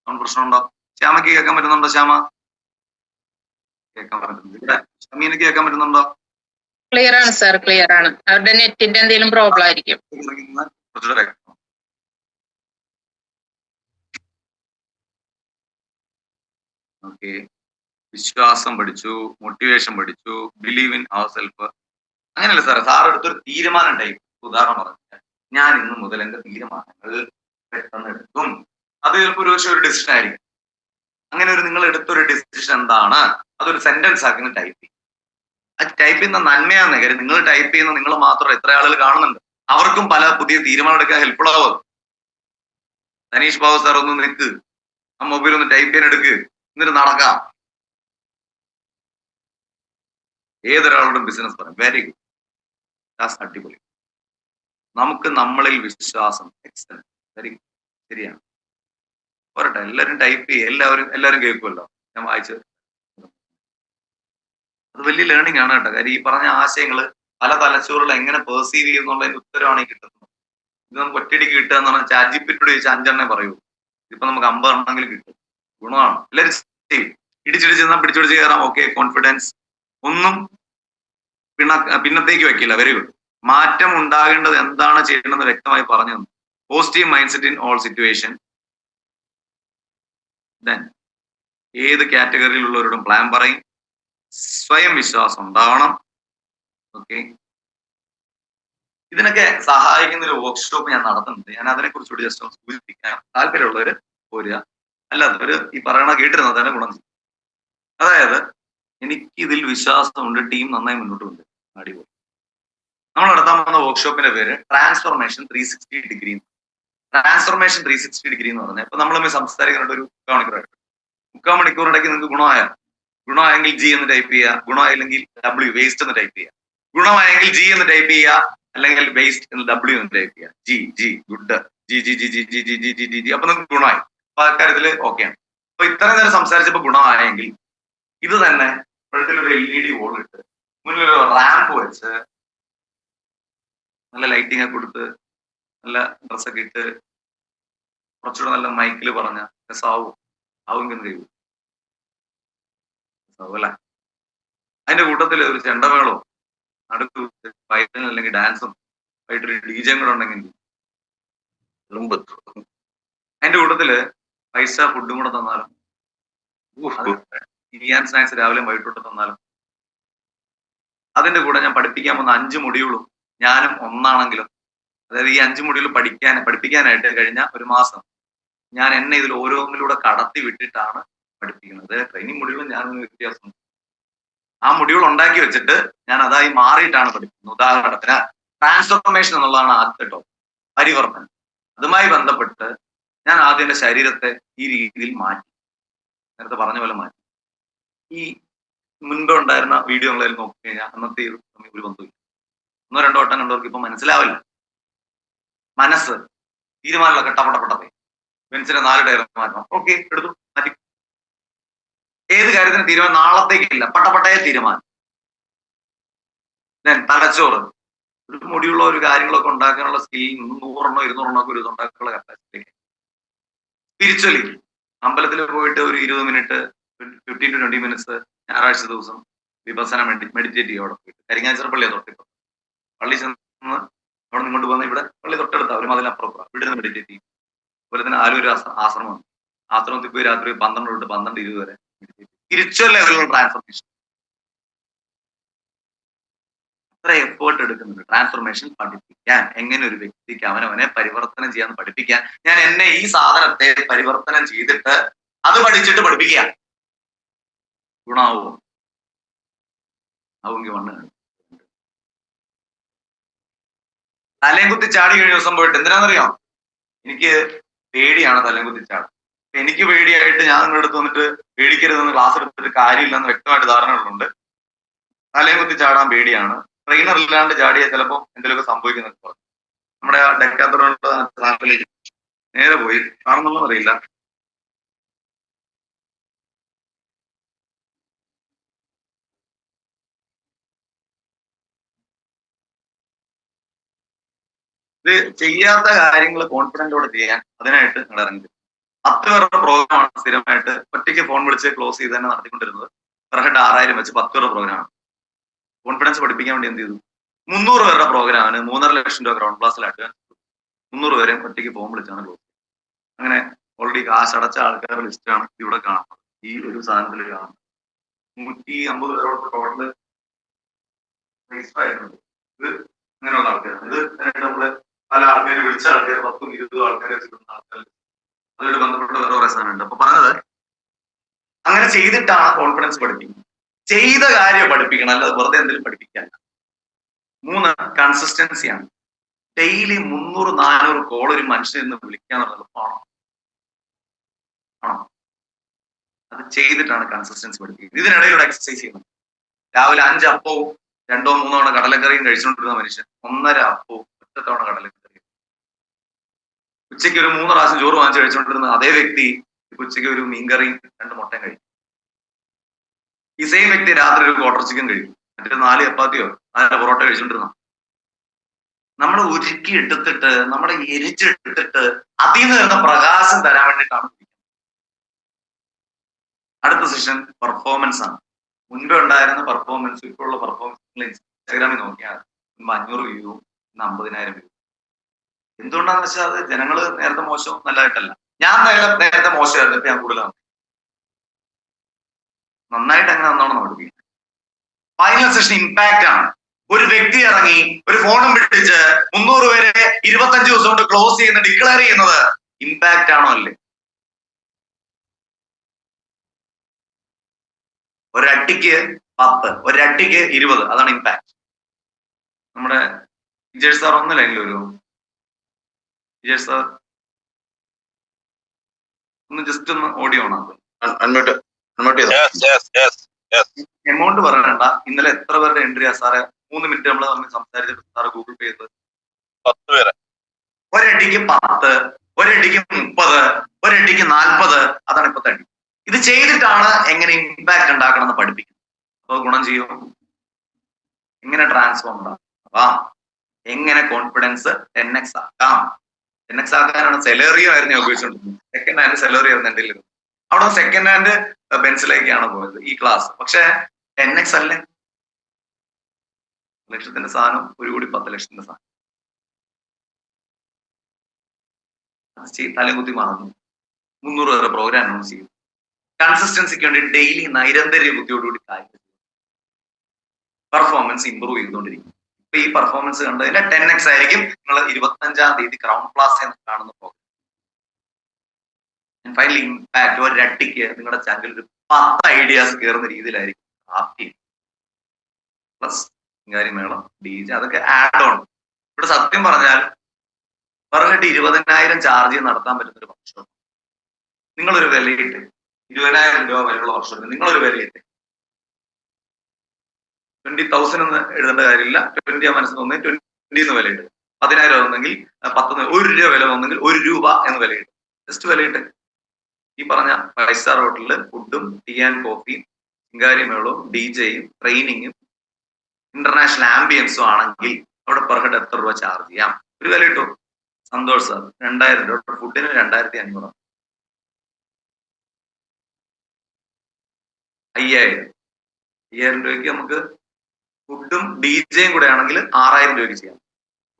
സൗണ്ട് പ്രശ്നമുണ്ടോ? ശ്യാമയ്ക്ക് കേൾക്കാൻ പറ്റുന്നുണ്ടോ? ശ്യാമ കേൾക്കാൻ പറ്റുന്നുണ്ട്. ഷമീനക്ക് കേൾക്കാൻ പറ്റുന്നുണ്ടോ? ക്ലിയർ ആണ് സാർ, ക്ലിയർ ആണ്. അവരുടെ നെറ്റിന്റെ എന്തെങ്കിലും പ്രോബ്ലം ആയിരിക്കും. ഓക്കെ, വിശ്വാസം പഠിച്ചു, മോട്ടിവേഷൻ പഠിച്ചു, ബിലീവ് ഇൻ അവർ സെൽഫ്. അങ്ങനെയല്ല സാറേ, സാർ എടുത്തൊരു തീരുമാനം ടൈപ്പ്. ഉദാഹരണം പറഞ്ഞാൽ ഞാൻ ഇന്ന് മുതൽ എന്റെ തീരുമാനങ്ങൾ പെട്ടെന്ന് എടുക്കും. അത് ചിലപ്പോൾ ഒരു ഡിസിഷൻ ആയിരിക്കും. അങ്ങനെ ഒരു നിങ്ങൾ എടുത്തൊരു ഡിസിഷൻ എന്താണ്, അതൊരു സെന്റൻസ് ആക്കുന്ന ടൈപ്പ് ചെയ്യും. ആ ടൈപ്പ് ചെയ്യുന്ന നന്മയാണെന്ന് കാര്യം. നിങ്ങൾ ടൈപ്പ് ചെയ്യുന്ന നിങ്ങൾ മാത്രം എത്ര ആളുകൾ കാണുന്നുണ്ട്, അവർക്കും പല പുതിയ തീരുമാനം എടുക്കാൻ ഹെൽപ്ഫുൾ ആവും. തനീഷ് ബാബു സാർ ഒന്ന് നിൽക്ക്, ആ മൊബൈൽ ഒന്ന് ടൈപ്പ് ചെയ്യാൻ എടുക്ക്, എന്നിട്ട് നടക്കാം. ഏതൊരാളോടും ബിസിനസ് പറയാം. വെരി ഗുഡ്, അടിപൊളി. നമുക്ക് നമ്മളിൽ വിശ്വാസം. എക്സലന്റ്, വെരി ഗുഡ്, ശരിയാണ്. പോരട്ടെ, എല്ലാവരും ടൈപ്പ് ചെയ്യുക. എല്ലാവരും കേൾക്കുമല്ലോ. ഞാൻ വായിച്ചത് അത് വലിയ ലേണിംഗ് ആണ് കേട്ടോ. കാര്യം ഈ പറഞ്ഞ ആശയങ്ങൾ പല തലച്ചോറുകൾ എങ്ങനെ പെർസീവ് ചെയ്യുന്നുള്ളതിന്റെ ഉത്തരവാണ് ഈ കിട്ടുന്നത്. ഇത് നമുക്ക് ഒറ്റയടിക്ക് കിട്ടുക എന്ന് പറഞ്ഞാൽ ചാറ്റ് ജിപിയോട് ചോദിച്ചാൽ 5 എണ്ണേ പറയൂ. ഇപ്പൊ നമുക്ക് 50 എണ്ണമെങ്കിലും കിട്ടും. ഗുണമാണ്. എല്ലാവരും ചെയ്യും. പിടിച്ച് പിടിച്ച് കയറാം. ഓക്കെ, കോൺഫിഡൻസ് ഒന്നും പിന്നത്തേക്ക് വെക്കില്ല. Very good. മാറ്റം ഉണ്ടാകേണ്ടത് എന്താണ് ചെയ്യേണ്ടതെന്ന് വ്യക്തമായി പറഞ്ഞു തന്നു. Positive mind set in all situation. Then ഏത് കാറ്റഗറിയിലുള്ളവരോടും പ്ലാൻ പറയും. സ്വയം വിശ്വാസം ഉണ്ടാവണം. ഓക്കെ, ഇതിനൊക്കെ സഹായിക്കുന്ന ഒരു വർക്ക്ഷോപ്പ് ഞാൻ നടത്തുന്നുണ്ട്. ഞാൻ അതിനെക്കുറിച്ചുകൂടി ജസ്റ്റ് ഒന്ന് സൂചിപ്പിക്കാൻ. താല്പര്യമുള്ളവര് പോരുക, അല്ലാത്തവര് ഈ പറയണ കേട്ടിരുന്നത് തന്നെ ഗുണം ചെയ്യും. അതായത് എനിക്ക് ഇതിൽ വിശ്വാസമുണ്ട്, ടീം നന്നായി മുന്നോട്ട് കൊണ്ട് അടിപൊളി. നമ്മൾ നടത്താൻ പോകുന്ന വർക്ക്ഷോപ്പിന്റെ പേര് ട്രാൻസ്ഫോർമേഷൻ 360 ഡിഗ്രി. ട്രാൻസ്ഫോർമേഷൻ 360 ഡിഗ്രി എന്ന് പറഞ്ഞാൽ ഇപ്പൊ നമ്മൾ സംസാരിക്കുന്നുണ്ട് ഒരു 3 മണിക്കൂർ ഇടയ്ക്ക് നിങ്ങൾക്ക് ഗുണമായെങ്കിൽ ജി എന്ന് ടൈപ്പ് ചെയ്യുക, ഗുണമായില്ലെങ്കിൽ ഡബ്ല്യു വേസ്റ്റ് എന്ന് ടൈപ്പ് ചെയ്യുക, ഗുണമായെങ്കിൽ ജി എന്ന് ടൈപ്പ് ചെയ്യുക, അല്ലെങ്കിൽ വേസ്റ്റ് എന്ന് ഡബ്ല്യു എന്ന് ടൈപ്പ് ചെയ്യുക. G good, G G G G G G G G G G അപ്പൊ നിങ്ങൾക്ക് ഗുണമായി. അപ്പൊ അക്കാര്യത്തില് ഓക്കെയാണ്. അപ്പൊ ഇത്രയും നേരം സംസാരിച്ചപ്പോ ഗുണമായെങ്കിൽ ഇത് തന്നെ ഫ്രണ്ടിലൊരു LED വോൾ ഇട്ട് മുന്നിലൊരു റാമ്പ് വെച്ച് നല്ല ലൈറ്റിംഗ് ഒക്കെ കൊടുത്ത് നല്ല ഡ്രസ്സൊക്കെ ഇട്ട് കുറച്ചുകൂടെ നല്ല മൈക്കിൽ പറഞ്ഞ രസാവും ആവുമെന്ന് കഴിയും. അല്ലേ? അതിന്റെ കൂട്ടത്തിൽ ഒരു ചെണ്ടമേളോ അടുത്ത് വയലിൻ അല്ലെങ്കിൽ ഡാൻസും ആയിട്ടൊരു ഡീജയും കൂടെ ഉണ്ടെങ്കിൽ അതിന്റെ കൂട്ടത്തില് 5 സ്റ്റാർ ഫുഡും കൂടെ തന്നാലും, ഇരിയാൻ സ്നാക്സ് രാവിലെ വൈകിട്ടോട്ട് തന്നാലും, അതിന്റെ കൂടെ ഞാൻ പഠിപ്പിക്കാൻ പോകുന്ന 5 മൊഡ്യൂളും ഞാനും ഒന്നാണെങ്കിലും, അതായത് ഈ 5 മൊഡ്യൂൾ പഠിപ്പിക്കാനായിട്ട് കഴിഞ്ഞ ഒരു മാസം ഞാൻ എന്നെ ഇതിൽ ഓരോന്നിലൂടെ കടത്തി വിട്ടിട്ടാണ് പഠിപ്പിക്കുന്നത്. ട്രെയിനിങ് മൊഡ്യൂളും ഞാനൊരു വ്യത്യാസം. ആ മൊഡ്യൂൾ ഉണ്ടാക്കി വെച്ചിട്ട് ഞാൻ അതായി മാറിയിട്ടാണ് പഠിക്കുന്നത്. ഉദാഹരണത്തിന് ട്രാൻസ്ഫോർമേഷൻ എന്നുള്ളതാണ് ആദ്യത്തെ ടോപ്പ്, പരിവർത്തനം. അതുമായി ബന്ധപ്പെട്ട് ഞാൻ ആദ്യം എന്റെ ശരീരത്തെ ഈ രീതിയിൽ മാറ്റി, നേരത്തെ പറഞ്ഞ പോലെ മാറ്റി. ഈ മുൻപ് ഉണ്ടായിരുന്ന വീഡിയോകളിൽ നോക്കി കഴിഞ്ഞാൽ അന്നത്തെ ഒരു ബന്ധമില്ല. 1-2 വട്ടം കണ്ടവർക്ക് ഇപ്പൊ മനസ്സിലാവില്ല. മനസ്സ് തീരുമാനങ്ങളൊക്കെ ടപടപ്പെട്ടതേ, പെൻസിലെ 4 ടയർ മാറ്റണം, ഓക്കെ എടുത്തു മാറ്റി. ഏത് കാര്യത്തിന് തീരുമാനം നാളത്തേക്കില്ല, പട്ടപ്പട്ടയെ തീരുമാനം. തലച്ചോറ് ഒരു മുടിയുള്ള ഒരു കാര്യങ്ങളൊക്കെ ഉണ്ടാക്കാനുള്ള സ്കിൽ 100-200 ഒക്കെ ഒരു ഉണ്ടാക്കാനുള്ള കപ്പാസിറ്റി. സ്പിരിച്വലി അമ്പലത്തിൽ പോയിട്ട് ഒരു 20 മിനിറ്റ് 15 to 20 മിനിറ്റ്സ് ഞായറാഴ്ച ദിവസം വിപസന മെഡിറ്റേറ്റ് ചെയ്യും. അവിടെ പോയിട്ട് കരിങ്ങാച്ചിറ പള്ളിയാണ് തൊട്ടിപ്പോ, പള്ളി ചെന്ന് അവിടെ നിങ്ങോട്ട് പോകുന്ന ഇവിടെ പള്ളി തൊട്ടടുത്ത ഒരു മതിലപ്പുറം ഇവിടെ നിന്ന് മെഡിറ്റേറ്റ് ചെയ്യും. അതുപോലെ തന്നെ ആലൂർ ആശ്രമമാണ്, ആശ്രമത്തിൽ പോയി രാത്രി 12 തൊട്ട് 12-20 വരെ സ്പിരിച്വൽ ലെവലിലുള്ള ട്രാൻസ്ഫോർമേഷൻ. അത്ര എഫേർട്ട് എടുക്കുന്നുണ്ട് ട്രാൻസ്ഫോർമേഷൻ പഠിപ്പിക്കാൻ. എങ്ങനെ ഒരു വ്യക്തിക്ക് അവനവനെ പരിവർത്തനം ചെയ്യാന്ന് പഠിപ്പിക്കാൻ ഞാൻ എന്നെ ഈ സാധനത്തെ പരിവർത്തനം ചെയ്തിട്ട് അത് പഠിച്ചിട്ട് പഠിപ്പിക്കുക. ഗുണാവോ? ആവുമെങ്കിൽ വണ്ണ് തലയും കുത്തി ചാടി കഴിഞ്ഞ ദിവസം പോയിട്ട് എന്തിനാണെന്നറിയാം, എനിക്ക് പേടിയാണ് തലയും കുത്തി ചാടും. എനിക്ക് പേടിയായിട്ട് ഞാൻ നിങ്ങളുടെ അടുത്ത് വന്നിട്ട് പേടിക്കരുതെന്ന് ക്ലാസ് എടുത്തിട്ട് കാര്യമില്ലെന്ന് വ്യക്തമായിട്ട് ധാരണകളുണ്ട്. തലയും കുത്തി ചാടാൻ പേടിയാണ്. ട്രെയിനർ ഇല്ലാണ്ട് ചാടിയാൽ ചിലപ്പോൾ എന്തെങ്കിലുമൊക്കെ സംഭവിക്കുന്നൊക്കെ പറഞ്ഞു. നമ്മുടെ ഡെക്കാത്തറോണിന്റെ നാട്ടിലേക്ക് നേരെ പോയി കാണുന്നൊന്നും അറിയില്ല. ഇത് ചെയ്യാത്ത കാര്യങ്ങൾ കോൺഫിഡന്റോടെ ചെയ്യാൻ അതിനായിട്ട് നിങ്ങൾ ഇറങ്ങി. 10 പേരുടെ പ്രോഗ്രാമാണ് സ്ഥിരമായിട്ട് ഒറ്റയ്ക്ക് ഫോൺ വിളിച്ച് ക്ലോസ് ചെയ്ത് തന്നെ നടത്തിക്കൊണ്ടിരുന്നത്. പെർ ഹെഡ് 6000 വെച്ച് 10 പേരുടെ പ്രോഗ്രാമാണ്. കോൺഫിഡൻസ് പഠിപ്പിക്കാൻ വേണ്ടി എന്ത് ചെയ്തു, 300 പേരുടെ പ്രോഗ്രാമിന് 3.5 ലക്ഷം രൂപ ഗ്രൗണ്ട് ക്ലാസ്സിൽ അഡ്വാൻസ് 300 പേരെയും ഒറ്റയ്ക്ക് ഫോൺ വിളിച്ചാണ് ക്ലോസ്. അങ്ങനെ ഓൾറെഡി കാശ് അടച്ച ആൾക്കാരുടെ ലിസ്റ്റാണ് ഇവിടെ കാണുന്നത്. ഈ ഒരു സാധനത്തിൽ കാണുന്നത് 150 പേരോട് ടോട്ടല് രജിസ്റ്റർ ആയിട്ടുണ്ട്. ഇത് അങ്ങനെയുള്ള ആൾക്കാരാണ്. ഇത് നമ്മള് പല ആൾക്കാരെ വിളിച്ച ആൾക്കാർ 10-20 ആൾക്കാരെ വെച്ചിട്ടുള്ള ആൾക്കാർ അതുമായിട്ട് ബന്ധപ്പെട്ട വേറെ കുറെ സാധനമുണ്ട്. അപ്പൊ പറഞ്ഞത് അങ്ങനെ ചെയ്തിട്ടാണ് കോൺഫിഡൻസ് പഠിപ്പിക്കുന്നത്. ചെയ്ത കാര്യം പഠിപ്പിക്കണം, അല്ലാതെ വെറുതെ എന്തെങ്കിലും പഠിപ്പിക്കാൻ. 3 കൺസിസ്റ്റൻസിയാണ്. ഡെയിലി 300-400 കോൾ ഒരു മനുഷ്യനിൽ നിന്ന് വിളിക്കാന്നുള്ളത് എളുപ്പമാണോ? ആണോ? അത് ചെയ്തിട്ടാണ് കൺസിസ്റ്റൻസി പഠിപ്പിക്കുന്നത്. ഇതിനിടയിലൂടെ എക്സസൈസ് ചെയ്യണം. രാവിലെ 5 അപ്പവും 2-3 തവണ കടലക്കറിയും കഴിച്ചുകൊണ്ടിരുന്ന മനുഷ്യൻ 1.5 അപ്പവും 1 തവണ കടലക്കറിയും. ഉച്ചയ്ക്ക് ഒരു 3 പ്രാവശ്യം ചോറ് വാങ്ങിച്ച് കഴിച്ചുകൊണ്ടിരുന്ന അതേ വ്യക്തി ഉച്ചയ്ക്ക് ഒരു മീൻകറിയും 2 മുട്ടയും കഴിക്കും. ഈ സെയിം വ്യക്തി രാത്രി ഒരു ക്വാർട്ടർ ചിക്കൻ കഴിക്കും, മറ്റൊരു 4 ചപ്പാത്തിയോ 4 പൊറോട്ട കഴിച്ചുകൊണ്ടിരുന്ന. നമ്മൾ ഉരുക്കി എടുത്തിട്ട് നമ്മളെ എരിച്ചെടുത്തിട്ട് അതിൽ നിന്ന് വരുന്ന പ്രകാശം തരാൻ വേണ്ടിയിട്ടാണ്. അടുത്ത സെഷൻ പെർഫോമൻസ് ആണ്. മുൻപേ ഉണ്ടായിരുന്ന പെർഫോമൻസ് ഇപ്പോഴുള്ള പെർഫോമൻസ് ഇൻസ്റ്റാഗ്രാമിൽ നോക്കിയാൽ 500 വ്യൂ, 50,000 വ്യൂ. എന്തുകൊണ്ടാന്ന് വെച്ചാൽ അത് ജനങ്ങള് നേരത്തെ മോശം നല്ലതായിട്ടല്ല. ഞാൻ നേരത്തെ മോശമായിരുന്നു, ഞാൻ കൂടുതലാണ്. നന്നായിട്ട് അങ്ങനെ നന്നോണം പഠിപ്പിക്കും. ഫൈനൽ സെഷൻ ഇമ്പാക്റ്റ് ആണ്. ഒരു വ്യക്തി ഇറങ്ങി ഒരു ഫോണും പിടിച്ച് 300 പേരെ 25 ദിവസം കൊണ്ട് ക്ലോസ് ചെയ്യുന്ന ഡിക്ലെയർ ചെയ്യുന്നത് ഇമ്പാക്റ്റ് ആണോ അല്ലേ? ഒരട്ടിക്ക് 10, ഒരട്ടിക്ക് 20, അതാണ് ഇമ്പാക്ട്. നമ്മുടെ വിജയ് സാർ ഒന്നല്ല എങ്കിലും ഒരു വിജയ് സാർ ഒന്ന് ജസ്റ്റ് ഒന്ന് ഓഡിയോ ആണ്. എമൗണ്ട് പറയണ്ട. ഇന്നലെ എത്ര പേരുടെ എൻട്രി ആ സാറെ? 3 മിനിറ്റ് നമ്മൾ തമ്മിൽ സംസാരിച്ചിട്ട് സാറ് ഗൂഗിൾ പേ ചെയ്ത് 10 പേരെ. ഒരടിക്ക് 10, ഒരടിക്ക് 30, ഒരടിക്ക് 40, അതാണ് ഇപ്പത്തെ അടി. ഇത് ചെയ്തിട്ടാണ് എങ്ങനെ ഇമ്പാക്ട് ഉണ്ടാക്കണം എന്ന് പഠിപ്പിക്കുന്നത്. അപ്പൊ ഗുണം ചെയ്യും. എങ്ങനെ ട്രാൻസ്ഫോം ഉണ്ടാക്കാം, എങ്ങനെ കോൺഫിഡൻസ് 10x ആക്കാം. 10x ആക്കാനാണ് സെലറിയോ ആയിരുന്നു ഞാൻ ഉപയോഗിച്ചുകൊണ്ടിരുന്നത്. സെക്കൻഡ് ആയിരുന്നു സെലറി ആയിരുന്നു എൻ്റെ. അവിടെ സെക്കൻഡ് ഹാൻഡ് ബെൻസിലേക്കാണ് പോയത് ഈ ക്ലാസ്. പക്ഷെ 10x അല്ലേ, ലക്ഷത്തിന്റെ സാധനം 1,10,00,000 സാധനം തലകുത്തി മറന്നു. 300 വരെ പ്രോഗ്രാം അനൗൺസ് ചെയ്തു. കൺസിസ്റ്റൻസിക്ക് വേണ്ടി ഡെയിലി നൈരന്തര്യ ബുദ്ധിയോടുകൂടി കാര്യം പെർഫോമൻസ് ഇമ്പ്രൂവ് ചെയ്തുകൊണ്ടിരിക്കും. ഇപ്പൊ ഈ പെർഫോമൻസ് കണ്ടതിന്റെ 10x ആയിരിക്കും നിങ്ങൾ 25-ാം തീയതി ക്രൗൺ പ്ലാസ എന്ന് കാണുന്ന പ്രോഗ്രാം. ഫൈനലി ഇമ്പാക്ട് ഒരട്ടിക്ക് നിങ്ങളുടെ ചാനലിൽ ഒരു 10 ഐഡിയാസ് കയറുന്ന രീതിയിലായിരിക്കും ക്രാഫ്റ്റ് ചെയ്യുന്നത്. പ്ലസ് മേളം, DJ, അതൊക്കെ ആഡ് ഓൺ. ഇവിടെ സത്യം പറഞ്ഞാൽ പറഞ്ഞിട്ട് 20,000 ചാർജ് ചെയ്ത് നടത്താൻ പറ്റുന്ന ഒരു വർക്ക്ഷോപ്പ് നിങ്ങളൊരു വിലയിട്ട് 20,000 രൂപ വിലയുള്ള വർക്ക്ഷോപ്പിന് നിങ്ങളൊരു വിലയിട്ട് 20,000 എന്ന് എഴുതേണ്ട കാര്യമില്ല. 20 മനസ്സിൽ തോന്നി 20 എന്ന് വിലയിട്ട്, 10,000 വന്നെങ്കിൽ 10, 1 രൂപ വില വന്നെങ്കിൽ 1 രൂപ എന്ന് വിലയിട്ട്, ജസ്റ്റ് വിലയിട്ട്. ഈ പറഞ്ഞ 5 സ്റ്റാർ ഹോട്ടലില് ഫുഡും ടീ ആൻഡ് കോഫിയും ശിങ്കാരിമേളവും DJയും ട്രെയിനിങ്ങും ഇന്റർനാഷണൽ ആംബിയൻസും ആണെങ്കിൽ അവിടെ പെർ ഹെഡ് എത്ര രൂപ ചാർജ് ചെയ്യാം? ഒരു വില ഇട്ടു. സന്തോഷ് സാർ 2,000 രൂപ, ഫുഡിന് 2,500, 5,000 രൂപയ്ക്ക് നമുക്ക് ഫുഡും DJയും കൂടെ ആണെങ്കിൽ 6,000 രൂപയ്ക്ക് ചെയ്യാം.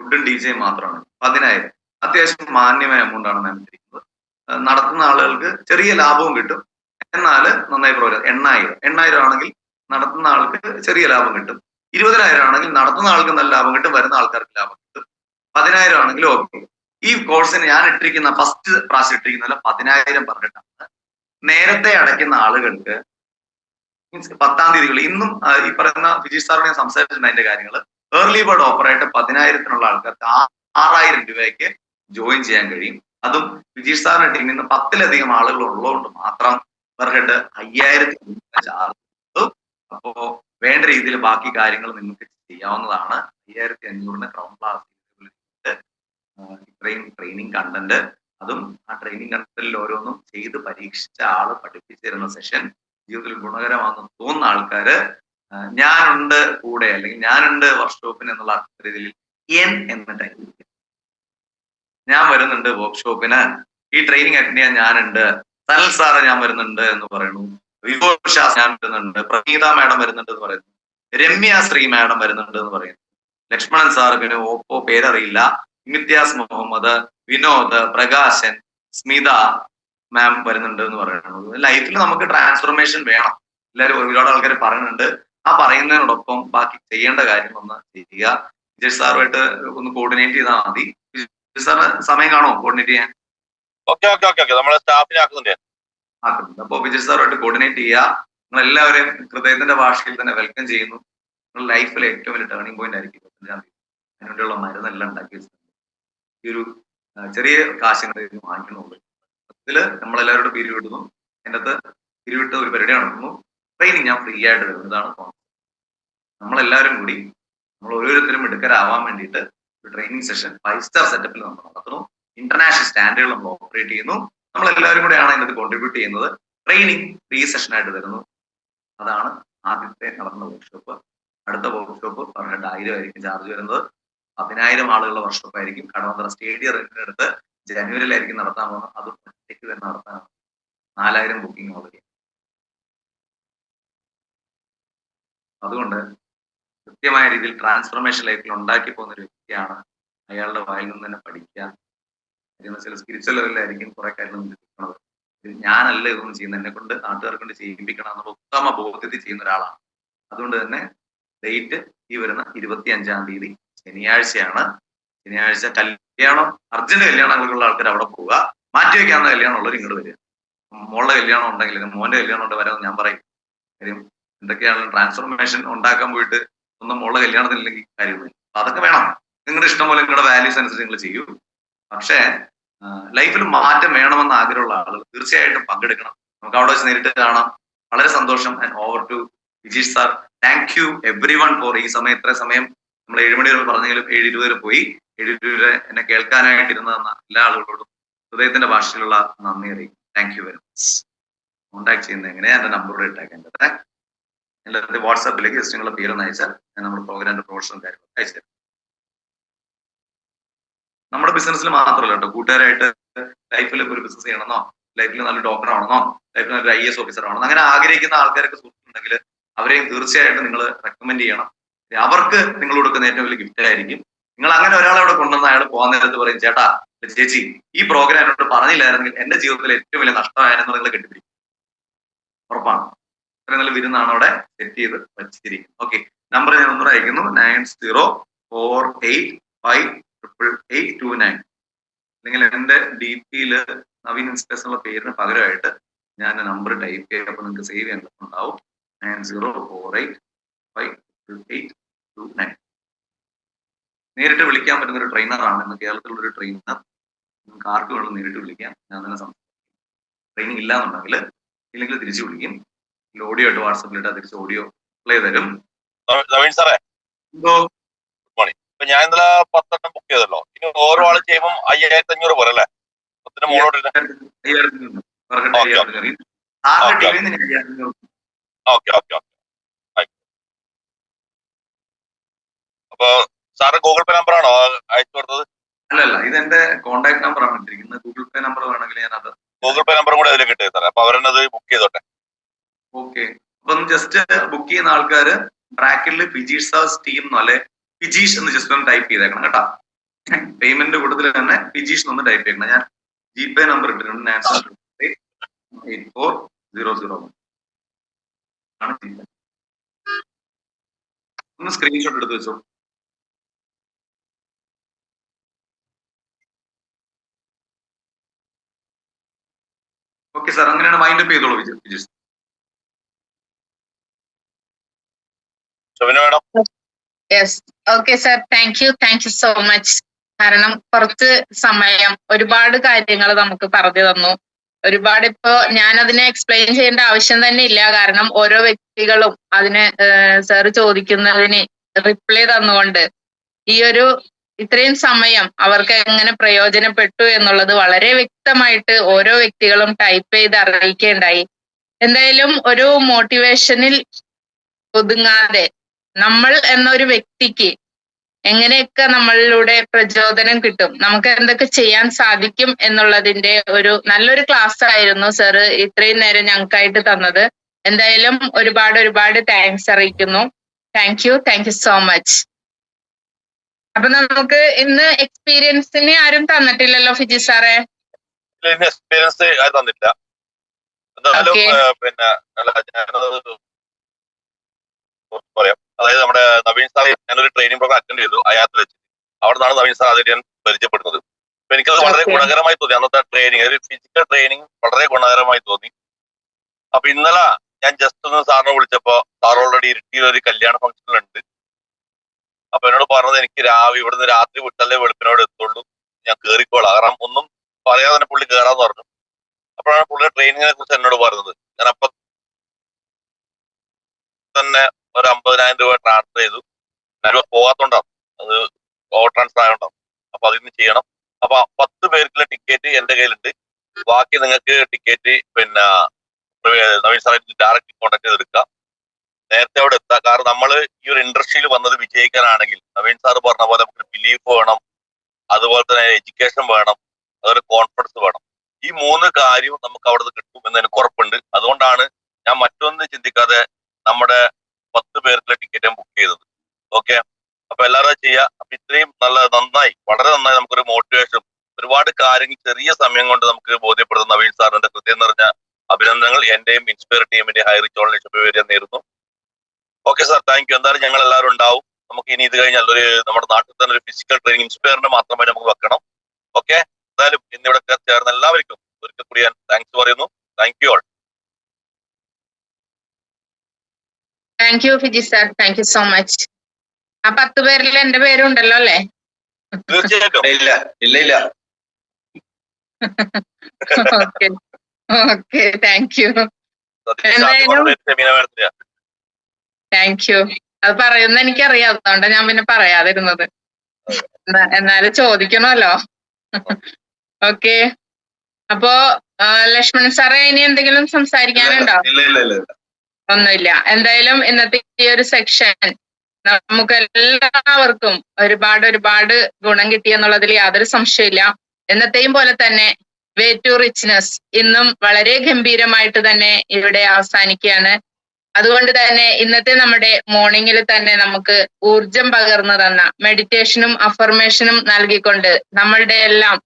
ഫുഡും DJയും മാത്രമാണ് 10,000. അത്യാവശ്യം മാന്യമായ എമൗണ്ട് ആണ് മാം ഇട്ടിരിക്കുന്നത്. നടത്തുന്ന ആളുകൾക്ക് ചെറിയ ലാഭവും കിട്ടും, എന്നാൽ നന്നായി പ്രോഗ്രാം. 8,000 ആണെങ്കിൽ നടത്തുന്ന ആൾക്ക് ചെറിയ ലാഭം കിട്ടും. 20,000 ആണെങ്കിൽ നടത്തുന്ന ആൾക്ക് നല്ല ലാഭം കിട്ടും, വരുന്ന ആൾക്കാർക്ക് ലാഭം കിട്ടും. 10,000 ആണെങ്കിൽ ഓക്കെ. ഈ കോഴ്സിന് ഞാൻ ഇട്ടിരിക്കുന്ന ഫസ്റ്റ് പ്രാവശ്യം ഇട്ടിരിക്കുന്നതല്ല, 10,000 പറഞ്ഞിട്ടാണ്. നേരത്തെ അടയ്ക്കുന്ന ആളുകൾക്ക് മീൻസ് 10-ാം തീയതികൾ ഇന്നും ഈ പറയുന്ന വിജയ് സാറിനെ ഞാൻ സംസാരിച്ചിട്ടുണ്ട് അതിന്റെ കാര്യങ്ങൾ. ഏർലി ബേർഡ് ഓഫറായിട്ട് 10,000-നുള്ള ആൾക്കാർക്ക് 6,000 രൂപയ്ക്ക് ജോയിൻ ചെയ്യാൻ കഴിയും. അതും വിജയ് സാറിന്റെ ടീമിൽ നിന്ന് 10-ലധികം ആളുകൾ ഉള്ളതുകൊണ്ട് മാത്രം പെർ ഹെഡ് 5,000 ചാർജ്. അപ്പോ വേണ്ട രീതിയിൽ ബാക്കി കാര്യങ്ങൾ നിങ്ങൾക്ക് ചെയ്യാവുന്നതാണ്. 5,500-ന് ക്രൗൺ ക്ലാസ് ഇത്രയും ട്രെയിനിങ് കണ്ടന്റ്, അതും ആ ട്രെയിനിങ് കണ്ടന്റിൽ ഓരോന്നും ചെയ്ത് പരീക്ഷിച്ച ആള് പഠിപ്പിച്ചു തരുന്ന സെഷൻ ജീവിതത്തിൽ ഗുണകരമാണെന്ന് തോന്നുന്ന ആൾക്കാര് ഞാനുണ്ട് കൂടെ, അല്ലെങ്കിൽ ഞാനുണ്ട് വർക്ക്ഷോപ്പിന് എന്നുള്ള രീതിയിൽ എന്ന ടൈം ഞാൻ വരുന്നുണ്ട് വർക്ക്ഷോപ്പിന്, ഈ ട്രെയിനിങ് അറ്റൻഡ് ചെയ്യാൻ ഞാനുണ്ട്, സനൽ സാറ് ഞാൻ വരുന്നുണ്ട് എന്ന് പറയുന്നു, വിഭോഷ ഞാൻ വരുന്നുണ്ട്, പ്രനീത മാഡം വരുന്നുണ്ട് എന്ന് പറയുന്നു, രമ്യ ശ്രീ മാഡം വരുന്നുണ്ട് എന്ന് പറയുന്നു, ലക്ഷ്മണൻ സാർ, പിന്നെ ഓപ്പോ പേരറിയില്ല, ഇമിത്യാസ് മുഹമ്മദ്, വിനോദ്, പ്രകാശൻ, സ്മിത മാം വരുന്നുണ്ട് എന്ന് പറയുന്നത്. ലൈഫിൽ നമുക്ക് ട്രാൻസ്ഫോർമേഷൻ വേണം. എല്ലാവരും ഒരുപാട് ആൾക്കാർ പറയുന്നുണ്ട്. ആ പറയുന്നതിനോടൊപ്പം ബാക്കി ചെയ്യേണ്ട കാര്യം ഒന്ന് ചെയ്യുക. വിജയ് സാറുമായിട്ട് ഒന്ന് കോർഡിനേറ്റ് ചെയ്താൽ മതി. വിജയ് സാറ് സമയം കാണോ കോർഡിനേറ്റ് ചെയ്യാൻ? ആക്കുന്നുണ്ട്. അപ്പൊ വിജയ് സാറുമായിട്ട് കോർഡിനേറ്റ് ചെയ്യുക. നിങ്ങൾ എല്ലാവരെയും ഹൃദയത്തിന്റെ ഭാഷയിൽ തന്നെ വെൽക്കം ചെയ്യുന്നു. നിങ്ങൾ ലൈഫിലെ ഏറ്റവും വലിയ ടേണിംഗ് പോയിന്റ് ആയിരിക്കും 25-ാം തീയതി. അതിനുവേണ്ടിയുള്ള മരുന്നെല്ലാം ഉണ്ടാക്കി വെച്ചിട്ടുണ്ട്. ഈ ഒരു ചെറിയ കാശുകൾ വാങ്ങിക്കുന്നുള്ളൂ. ഇതില് നമ്മളെല്ലാവരോടും പിരിവിടുന്നു. എൻ്റെ അകത്ത് പിരിവിട്ട് ഒരു പരിപാടി നടത്തുന്നു. ട്രെയിനിങ് ഞാൻ ഫ്രീ ആയിട്ട് തരുന്നു. ഇതാണ് കോൺസെപ്റ്റ്. നമ്മളെല്ലാവരും കൂടി നമ്മൾ ഓരോരുത്തരും മിടുക്കരാവാൻ വേണ്ടിയിട്ട് ഒരു ട്രെയിനിങ് സെഷൻ 5 സ്റ്റാർ സെറ്റപ്പിൽ നമ്മൾ നടത്തുന്നു. ഇന്റർനാഷണൽ സ്റ്റാൻഡേർഡിൽ നമ്മൾ ഓപ്പറേറ്റ് ചെയ്യുന്നു. നമ്മളെല്ലാവരും കൂടെയാണ് ഇതിനകത്ത് കോൺട്രിബ്യൂട്ട് ചെയ്യുന്നത്. ട്രെയിനിങ് ഫ്രീ സെഷൻ ആയിട്ട് തരുന്നു. അതാണ് ആദ്യത്തെ നടന്ന വർക്ക്ഷോപ്പ്. അടുത്ത വർക്ക്ഷോപ്പ് പെർ ഹെഡ് 1,000 ആയിരിക്കും ചാർജ് വരുന്നത്. 10,000 ആളുകളുടെ വർക്ക്ഷോപ്പ് ആയിരിക്കും. കടവന്തറ സ്റ്റേഡിയം റെന്റിനെടുത്ത് ജനുവരിയിലായിരിക്കും നടത്താൻ പോകുന്നത്. അതും ഒറ്റയ്ക്ക് തന്നെ നടത്താനാണ്. 4,000 ബുക്കിംഗ് ഓൾറെഡി. അതുകൊണ്ട് കൃത്യമായ രീതിയിൽ ട്രാൻസ്ഫോർമേഷൻ ലൈഫിൽ ഉണ്ടാക്കി പോകുന്ന ഒരു വ്യക്തിയാണ്. അയാളുടെ വായിൽ നിന്ന് തന്നെ പഠിക്കുക. ചില സ്പിരിച്വൽ ലെവലിലായിരിക്കും കുറെ കാര്യങ്ങൾ കിട്ടുന്നത്. ഞാനല്ല ഇതൊന്നും ചെയ്യുന്നത്, എന്നെ കൊണ്ട് നാട്ടുകാരെ കൊണ്ട് ചെയ്യിപ്പിക്കണം എന്നുള്ള ഉത്തമ ബോധ്യത്തിൽ ചെയ്യുന്ന ഒരാളാണ്. അതുകൊണ്ട് തന്നെ ഡേറ്റ് ഈ വരുന്ന 25-ാം തീയതി ശനിയാഴ്ചയാണ്. ശനിയാഴ്ച കല്യാണം, അർജന്റ് കല്യാണങ്ങളുള്ള ആൾക്കാർ അവിടെ പോവുക. മാറ്റിവെക്കാവുന്ന കല്യാണം ഉള്ളവർ ഇങ്ങോട്ട് വരിക. മോളുടെ കല്യാണം ഉണ്ടെങ്കിൽ മോന്റെ കല്യാണം ഉണ്ട് വരാമെന്ന് ഞാൻ പറയും. കാര്യം എന്തൊക്കെയാണ് ട്രാൻസ്ഫോർമേഷൻ ഉണ്ടാക്കാൻ പോയിട്ട് ഒന്നും മോളുടെ കല്യാണത്തിനില്ലെങ്കിൽ കാര്യമൊന്നുമില്ല. അതൊക്കെ വേണം. നിങ്ങളുടെ ഇഷ്ടം പോലെ നിങ്ങളുടെ വാല്യൂസ് അനുസരിച്ച് നിങ്ങൾ ചെയ്യൂ. പക്ഷേ ലൈഫിൽ മാറ്റം വേണമെന്ന് ആഗ്രഹമുള്ള ആളുകൾ തീർച്ചയായിട്ടും പങ്കെടുക്കണം. നമുക്ക് അവിടെ വെച്ച് നേരിട്ട് കാണാം. വളരെ സന്തോഷം. And over to Vijeesh sir. Thank you everyone for ഈ സമയം ഇത്ര സമയം നമ്മൾ 7 മണി വരെ പറഞ്ഞെങ്കിലും 7:20 വരെ പോയി. 7:20 വരെ എന്നെ കേൾക്കാനായിട്ടിരുന്ന എല്ലാ ആളുകളോടും ഹൃദയത്തിന്റെ ഭാഷയിലുള്ള നന്ദി അറിയിക്കും. Thank you very much. Contact ചെയ്യുന്നത് എങ്ങനെയാ? എന്റെ നമ്പർ ഇട്ടേക്കേണ്ടത് എല്ലാവരുടെ വാട്സാപ്പിലേക്ക് ജസ്റ്റ് നിങ്ങളുടെ പേരൊന്ന് അയച്ചാൽ ഞാൻ നമ്മുടെ പ്രോഗ്രാമിന്റെ പ്രൊമോഷനും കാര്യങ്ങളൊക്കെ അയച്ചു തരാം. നമ്മുടെ ബിസിനസ്സിൽ മാത്രമല്ല കേട്ടോ, കൂട്ടുകാരായിട്ട് ലൈഫിൽ ഒരു ബിസിനസ് ചെയ്യണമെന്നോ ലൈഫിൽ നല്ല ഡോക്ടർ ആണെന്നോ ലൈഫിൽ നല്ലൊരു IAS ഓഫീസർ ആണെന്നോ അങ്ങനെ ആഗ്രഹിക്കുന്ന ആൾക്കാരൊക്കെ സുഹൃത്തുണ്ടെങ്കിൽ അവരെയും തീർച്ചയായിട്ടും നിങ്ങൾ റെക്കമെൻഡ് ചെയ്യണം. അവർക്ക് നിങ്ങൾ കൊടുക്കുന്ന ഏറ്റവും വലിയ ഗിഫ്റ്റ് ആയിരിക്കും. നിങ്ങൾ അങ്ങനെ ഒരാളെ അവിടെ കൊണ്ടുവന്ന അയാൾ പോകാൻ നേരത്ത് പറയും, ചേട്ടാ ചേച്ചി ഈ പ്രോഗ്രാം എന്നോട് പറഞ്ഞില്ലായിരുന്നെങ്കിൽ എന്റെ ജീവിതത്തിൽ ഏറ്റവും വലിയ നഷ്ടമായെന്ന് നിങ്ങൾ കെട്ടിപ്പിടിക്കും. ഉറപ്പാണ്. അത്രയും നല്ല വിരുന്നാണ് അവിടെ സെറ്റ് ചെയ്ത് വച്ചിരിക്കുന്നത്. ഓക്കെ, നമ്പർ ഞാൻ ഒന്നുകൂടെ അയക്കുന്നു, 9048588829. അല്ലെങ്കിൽ എന്റെ DP-യിൽ നവീൻ ഇൻസ്പെക്ടർ എന്നുള്ള പേരിന് പകരമായിട്ട് ഞാൻ നമ്പർ ടൈപ്പ് ചെയ്യുക. അപ്പൊ നിങ്ങൾക്ക് സേവ് ചെയ്യാൻ ഉണ്ടാവും 9048588829. നേരിട്ട് വിളിക്കാൻ പറ്റുന്ന ഒരു ട്രെയിനറാണ് ഇന്ന് കേരളത്തിലുള്ള ഒരു ട്രെയിനർ. നിങ്ങൾക്ക് ആർക്ക് വേണം നേരിട്ട് വിളിക്കാം, ഞാൻ തന്നെ സംസാരിക്കും. ട്രെയിനിങ് ഇല്ലാന്നുണ്ടെങ്കിൽ ഇല്ലെങ്കിൽ തിരിച്ചു വിളിക്കും. ഓഡിയോ ആയിട്ട് വാട്സപ്പിലിട്ട് തിരിച്ച് ഓഡിയോ പ്ലേ തരും. നവീൻ സാറേ, ഗുഡ് മോർണിംഗ്. ഇപ്പൊ ഞാൻ ഇന്നലെ 10 എണ്ണം ബുക്ക് ചെയ്തല്ലോ. ഇനി ഓരോ ആള് ചെയ്യുമ്പോൾ 5500 പോലെ അല്ലേ? 10 മോളോട്. Okay okay okay. അപ്പൊ സാറ് ഗൂഗിൾ പേ നമ്പർ ആണോ അയച്ചു കൊടുത്തത്? അല്ലല്ല, ഇത് എന്റെ കോൺടാക്ട് നമ്പർ ആണ് ഇട്ടിരിക്കുന്നത്. ഗൂഗിൾ പേ നമ്പർ വേണമെങ്കിൽ ഞാൻ അത് ഗൂഗിൾ പേ നമ്പറും കൂടെ അതിലേക്ക് ഇട്ടേ സാറേ. അപ്പൊ അവരെന്നത് ബുക്ക് ചെയ്തോട്ടെ. ഓക്കെ, അപ്പം ജസ്റ്റ് ബുക്ക് ചെയ്യുന്ന ആൾക്കാര് ബ്രാക്കറ്റിൽ ഫിജീഷ് ടീം എന്നല്ലേ ഫിജീഷ് എന്ന് ജസ്റ്റ് ഒന്ന് ടൈപ്പ് ചെയ്തേക്കണം കേട്ടോ. പേയ്മെന്റ് കൂട്ടത്തിൽ തന്നെ ഫിജീഷ് ഒന്ന് ടൈപ്പ് ചെയ്യണം. ഞാൻ GP നമ്പർ ഇട്ടിട്ടുണ്ട് 98400. ഒന്ന് സ്ക്രീൻഷോട്ട് എടുത്ത് വെച്ചോ. ഓക്കെ സാർ, അങ്ങനെയാണ് മൈൻഡ് അപ്പ് ചെയ്തോളൂ Fijeesh. Yes, okay sir, thank you so much. കാരണം കുറച്ച് സമയം ഒരുപാട് കാര്യങ്ങൾ നമുക്ക് പറഞ്ഞു തന്നു. ഒരുപാട് ഇപ്പോ ഞാൻ അതിനെ എക്സ്പ്ലെയിൻ ചെയ്യേണ്ട ആവശ്യം തന്നെ ഇല്ല. കാരണം ഓരോ വ്യക്തികളും അതിന് സാർ ചോദിക്കുന്നതിന് റിപ്ലൈ തന്നുകൊണ്ട് ഈ ഒരു ഇത്രയും സമയം അവർക്ക് എങ്ങനെ പ്രയോജനപ്പെട്ടു എന്നുള്ളത് വളരെ വ്യക്തമായിട്ട് ഓരോ വ്യക്തികളും ടൈപ്പ് ചെയ്ത് അറിയിക്കുകയുണ്ടായി. എന്തായാലും ഒരു മോട്ടിവേഷനിൽ ഒതുങ്ങാതെ നമ്മൾ എന്നൊരു വ്യക്തിക്ക് എങ്ങനെയൊക്കെ നമ്മളിലൂടെ പ്രചോദനം കിട്ടും, നമുക്ക് എന്തൊക്കെ ചെയ്യാൻ സാധിക്കും എന്നുള്ളതിന്റെ ഒരു നല്ലൊരു ക്ലാസ് ആയിരുന്നു സാറ് ഇത്രയും നേരം ഞങ്ങൾക്കായിട്ട് തന്നത്. എന്തായാലും ഒരുപാട് താങ്ക്സ് അറിയിക്കുന്നു. Thank you so much. അപ്പൊ നമുക്ക് ഇന്ന് എക്സ്പീരിയൻസിന് ആരും തന്നിട്ടില്ലല്ലോ ഫിജി സാറേ? എക്സ്പീരിയൻസ് തന്നില്ല. പിന്നെ പറയാം, അതായത് നമ്മുടെ നവീൻ സാർ ഞാനൊരു ട്രെയിനിങ് പ്രോഗ്രാം അറ്റൻഡ് ചെയ്തു അയാത്തിൽ വെച്ച്. അവിടെ നിന്നാണ് നവീൻ സാർ ആദ്യം ഞാൻ പരിചയപ്പെടുന്നത്. അപ്പൊ എനിക്കത് വളരെ ഗുണകരമായി തോന്നി. അന്നത്തെ ട്രെയിനിങ്, ഒരു ഫിസിക്കൽ ട്രെയിനിങ് വളരെ ഗുണകരമായി തോന്നി. അപ്പൊ ഇന്നലെ ഞാൻ ജസ്റ്റ് ഒന്ന് സാറിനെ വിളിച്ചപ്പോ സാർ ഓൾറെഡി ഇരിട്ടിയിൽ ഒരു കല്യാണ ഫംഗ്ഷനിലുണ്ട്. അപ്പൊ എന്നോട് പറഞ്ഞത് എനിക്ക് ഇവിടുന്ന് രാത്രി വിട്ടല്ലേ വെളുപ്പിനോട് എത്തുള്ളൂ, ഞാൻ കേറിക്കോളാം, കാരണം ഒന്നും പറയാതെ തന്നെ പുള്ളി കയറാന്ന് പറഞ്ഞു. അപ്പോഴാണ് പുള്ളിയുടെ ട്രെയിനിങ്ങിനെ കുറിച്ച് എന്നോട് പറഞ്ഞത്. ഞാൻ അപ്പൊ തന്നെ ഒരു 50,000 രൂപ ട്രാൻസ്ഫർ ചെയ്തു. ഞാൻ പോകാത്തോണ്ടാണ്, അത് ഓവർ ട്രാൻസ്ഫർ ആയതുകൊണ്ടാണ്. അപ്പൊ അതിന് ചെയ്യണം. അപ്പൊ 10 പേർക്കുള്ള ടിക്കറ്റ് എന്റെ കയ്യിലുണ്ട്. ബാക്കി നിങ്ങൾക്ക് ടിക്കറ്റ് പിന്നെ നവീൻ സാറായിട്ട് ഡയറക്റ്റ് കോൺടാക്ട് ചെയ്തെടുക്കുക, നേരത്തെ അവിടെ എത്തുക. കാരണം നമ്മൾ ഈ ഒരു ഇൻഡസ്ട്രിയിൽ വന്നത് വിജയിക്കാനാണെങ്കിൽ നവീൻ സാർ പറഞ്ഞ പോലെ നമുക്ക് ബിലീഫ് വേണം, അതുപോലെ തന്നെ എഡ്യൂക്കേഷൻ വേണം, അതുപോലെ കോൺഫിഡൻസ് വേണം. ഈ 3 കാര്യം നമുക്ക് അവിടെ നിന്ന് കിട്ടും എന്ന് എനിക്ക് ഉറപ്പുണ്ട്. അതുകൊണ്ടാണ് ഞാൻ മറ്റൊന്നും ചിന്തിക്കാതെ നമ്മുടെ 10 പേർക്കുള്ള ടിക്കറ്റ് ഞാൻ ബുക്ക് ചെയ്തത്. ഓക്കെ, അപ്പൊ എല്ലാവരും ചെയ്യുക. അപ്പൊ ഇത്രയും നന്നായി, വളരെ നന്നായി നമുക്കൊരു മോട്ടിവേഷൻ, ഒരുപാട് കാര്യങ്ങൾ ചെറിയ സമയം കൊണ്ട് നമുക്ക് ബോധ്യപ്പെടുത്തുന്ന നവീൻ സാറിന്റെ ഹൃദയം നിറഞ്ഞ അഭിനന്ദനങ്ങൾ എന്റെയും ഇൻസ്പയർ ടീമിന്റെ ഹൈ റിച്ച് ഓൺലൈൻ ഷോപ്പ് നേരുന്നു. Okay sir, thank U. എന്തായാലും ഞങ്ങൾ എല്ലാവരും ഉണ്ടാവും. നമുക്ക് ഇനി ഇത് കഴിഞ്ഞാൽ നമ്മുടെ നാട്ടിൽ തന്നെ ഒരു ഫിസിക്കൽ ട്രെയിനിങ് ഇൻസ്പയറിന് മാത്രമായി നമുക്ക് വെക്കണം. ഓക്കെ, എന്തായാലും ഇന്നിവിടെ ചേർന്ന എല്ലാവർക്കും ഒരിക്കൽ കൂടി ഞാൻ താങ്ക്സ് പറയുന്നു. Thank you all. Thank you Fiji sir, thank you so much. ആ 10 പേരിൽ എന്റെ പേരുണ്ടല്ലോ അല്ലേ? തീർച്ചയായിട്ടും. ഇല്ല. Okay, thank you. Thank you. അത് പറയുന്ന എനിക്കറിയാം, അതുകൊണ്ടാണ് ഞാൻ പിന്നെ പറയാതിരുന്നത്. എന്നാലും ചോദിക്കണമല്ലോ. ഓക്കെ, അപ്പോ ലക്ഷ്മണൻ സാറേ ഇനി എന്തെങ്കിലും സംസാരിക്കാനുണ്ടോ? ഒന്നുമില്ല. എന്തായാലും ഇന്നത്തെ ഈ ഒരു സെക്ഷൻ നമുക്ക് എല്ലാവർക്കും ഒരുപാട് ഗുണം കിട്ടിയെന്നുള്ളതിൽ യാതൊരു സംശയമില്ല. എന്നത്തെയും പോലെ തന്നെ വേ ടു റിച്ച്നെസ് ഇന്നും വളരെ ഗംഭീരമായിട്ട് തന്നെ ഇവിടെ അവസാനിക്കുകയാണ്. അതുകൊണ്ട് തന്നെ ഇന്നത്തെ നമ്മുടെ മോർണിംഗിൽ തന്നെ നമുക്ക് ഊർജം പകർന്നു തന്ന മെഡിറ്റേഷനും അഫർമേഷനും നൽകിക്കൊണ്ട് നമ്മളുടെ എല്ലാം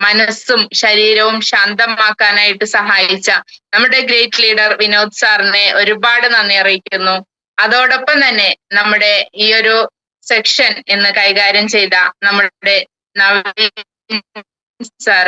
മനസ്സും ശരീരവും ശാന്തമാക്കാനായിട്ട് സഹായിച്ച നമ്മുടെ ഗ്രേറ്റ് ലീഡർ വിനോദ് സാറിനെ ഒരുപാട് നന്ദി അറിയിക്കുന്നു. അതോടൊപ്പം തന്നെ നമ്മുടെ ഈ ഒരു സെക്ഷൻ ഇന്ന് കൈകാര്യം ചെയ്ത നമ്മുടെ നവീൻ സാർ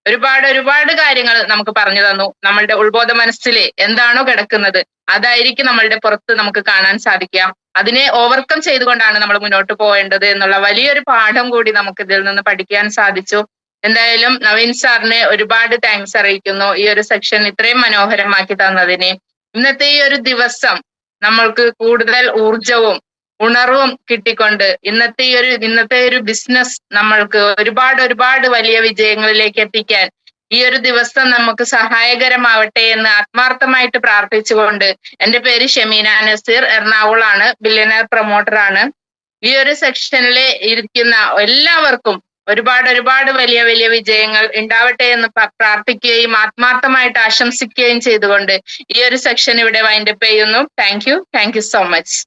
ഒരുപാട് കാര്യങ്ങൾ നമുക്ക് പറഞ്ഞു തന്നു. നമ്മളുടെ ഉൾബോധ മനസ്സിൽ എന്താണോ കിടക്കുന്നത് അതായിരിക്കും നമ്മളുടെ പുറത്ത് നമുക്ക് കാണാൻ സാധിക്കുക. അതിനെ ഓവർകം ചെയ്തുകൊണ്ടാണ് നമ്മൾ മുന്നോട്ട് പോകേണ്ടത് എന്നുള്ള വലിയൊരു പാഠം കൂടി നമുക്ക് ഇതിൽ നിന്ന് പഠിക്കാൻ സാധിച്ചു. എന്തായാലും നവീൻ സാറിന് ഒരുപാട് താങ്ക്സ് അറിയിക്കുന്നു ഈ ഒരു സെക്ഷൻ ഇത്രയും മനോഹരമാക്കി തന്നതിന്. ഇന്നത്തെ ഈ ഒരു ദിവസം നമ്മൾക്ക് കൂടുതൽ ഊർജവും ഉണർവും കിട്ടിക്കൊണ്ട് ഇന്നത്തെ ഒരു ബിസിനസ് നമ്മൾക്ക് ഒരുപാട് വലിയ വിജയങ്ങളിലേക്ക് എത്തിക്കാൻ ഈ ഒരു ദിവസം നമുക്ക് സഹായകരമാവട്ടെ എന്ന് ആത്മാർത്ഥമായിട്ട് പ്രാർത്ഥിച്ചുകൊണ്ട്, എന്റെ പേര് ഷെമീന നസീർ, എറണാകുളമാണ്, ബില്യനർ പ്രൊമോട്ടർ ആണ്. ഈ ഒരു സെക്ഷനിൽ ഇരിക്കുന്ന എല്ലാവർക്കും ഒരുപാട് വലിയ വിജയങ്ങൾ ഉണ്ടാവട്ടെ എന്ന് പ്രാർത്ഥിക്കുകയും ആത്മാർത്ഥമായിട്ട് ആശംസിക്കുകയും ചെയ്തുകൊണ്ട് ഈ ഒരു സെക്ഷൻ ഇവിടെ വൈൻഡപ്പ് ചെയ്യുന്നു. Thank you so much.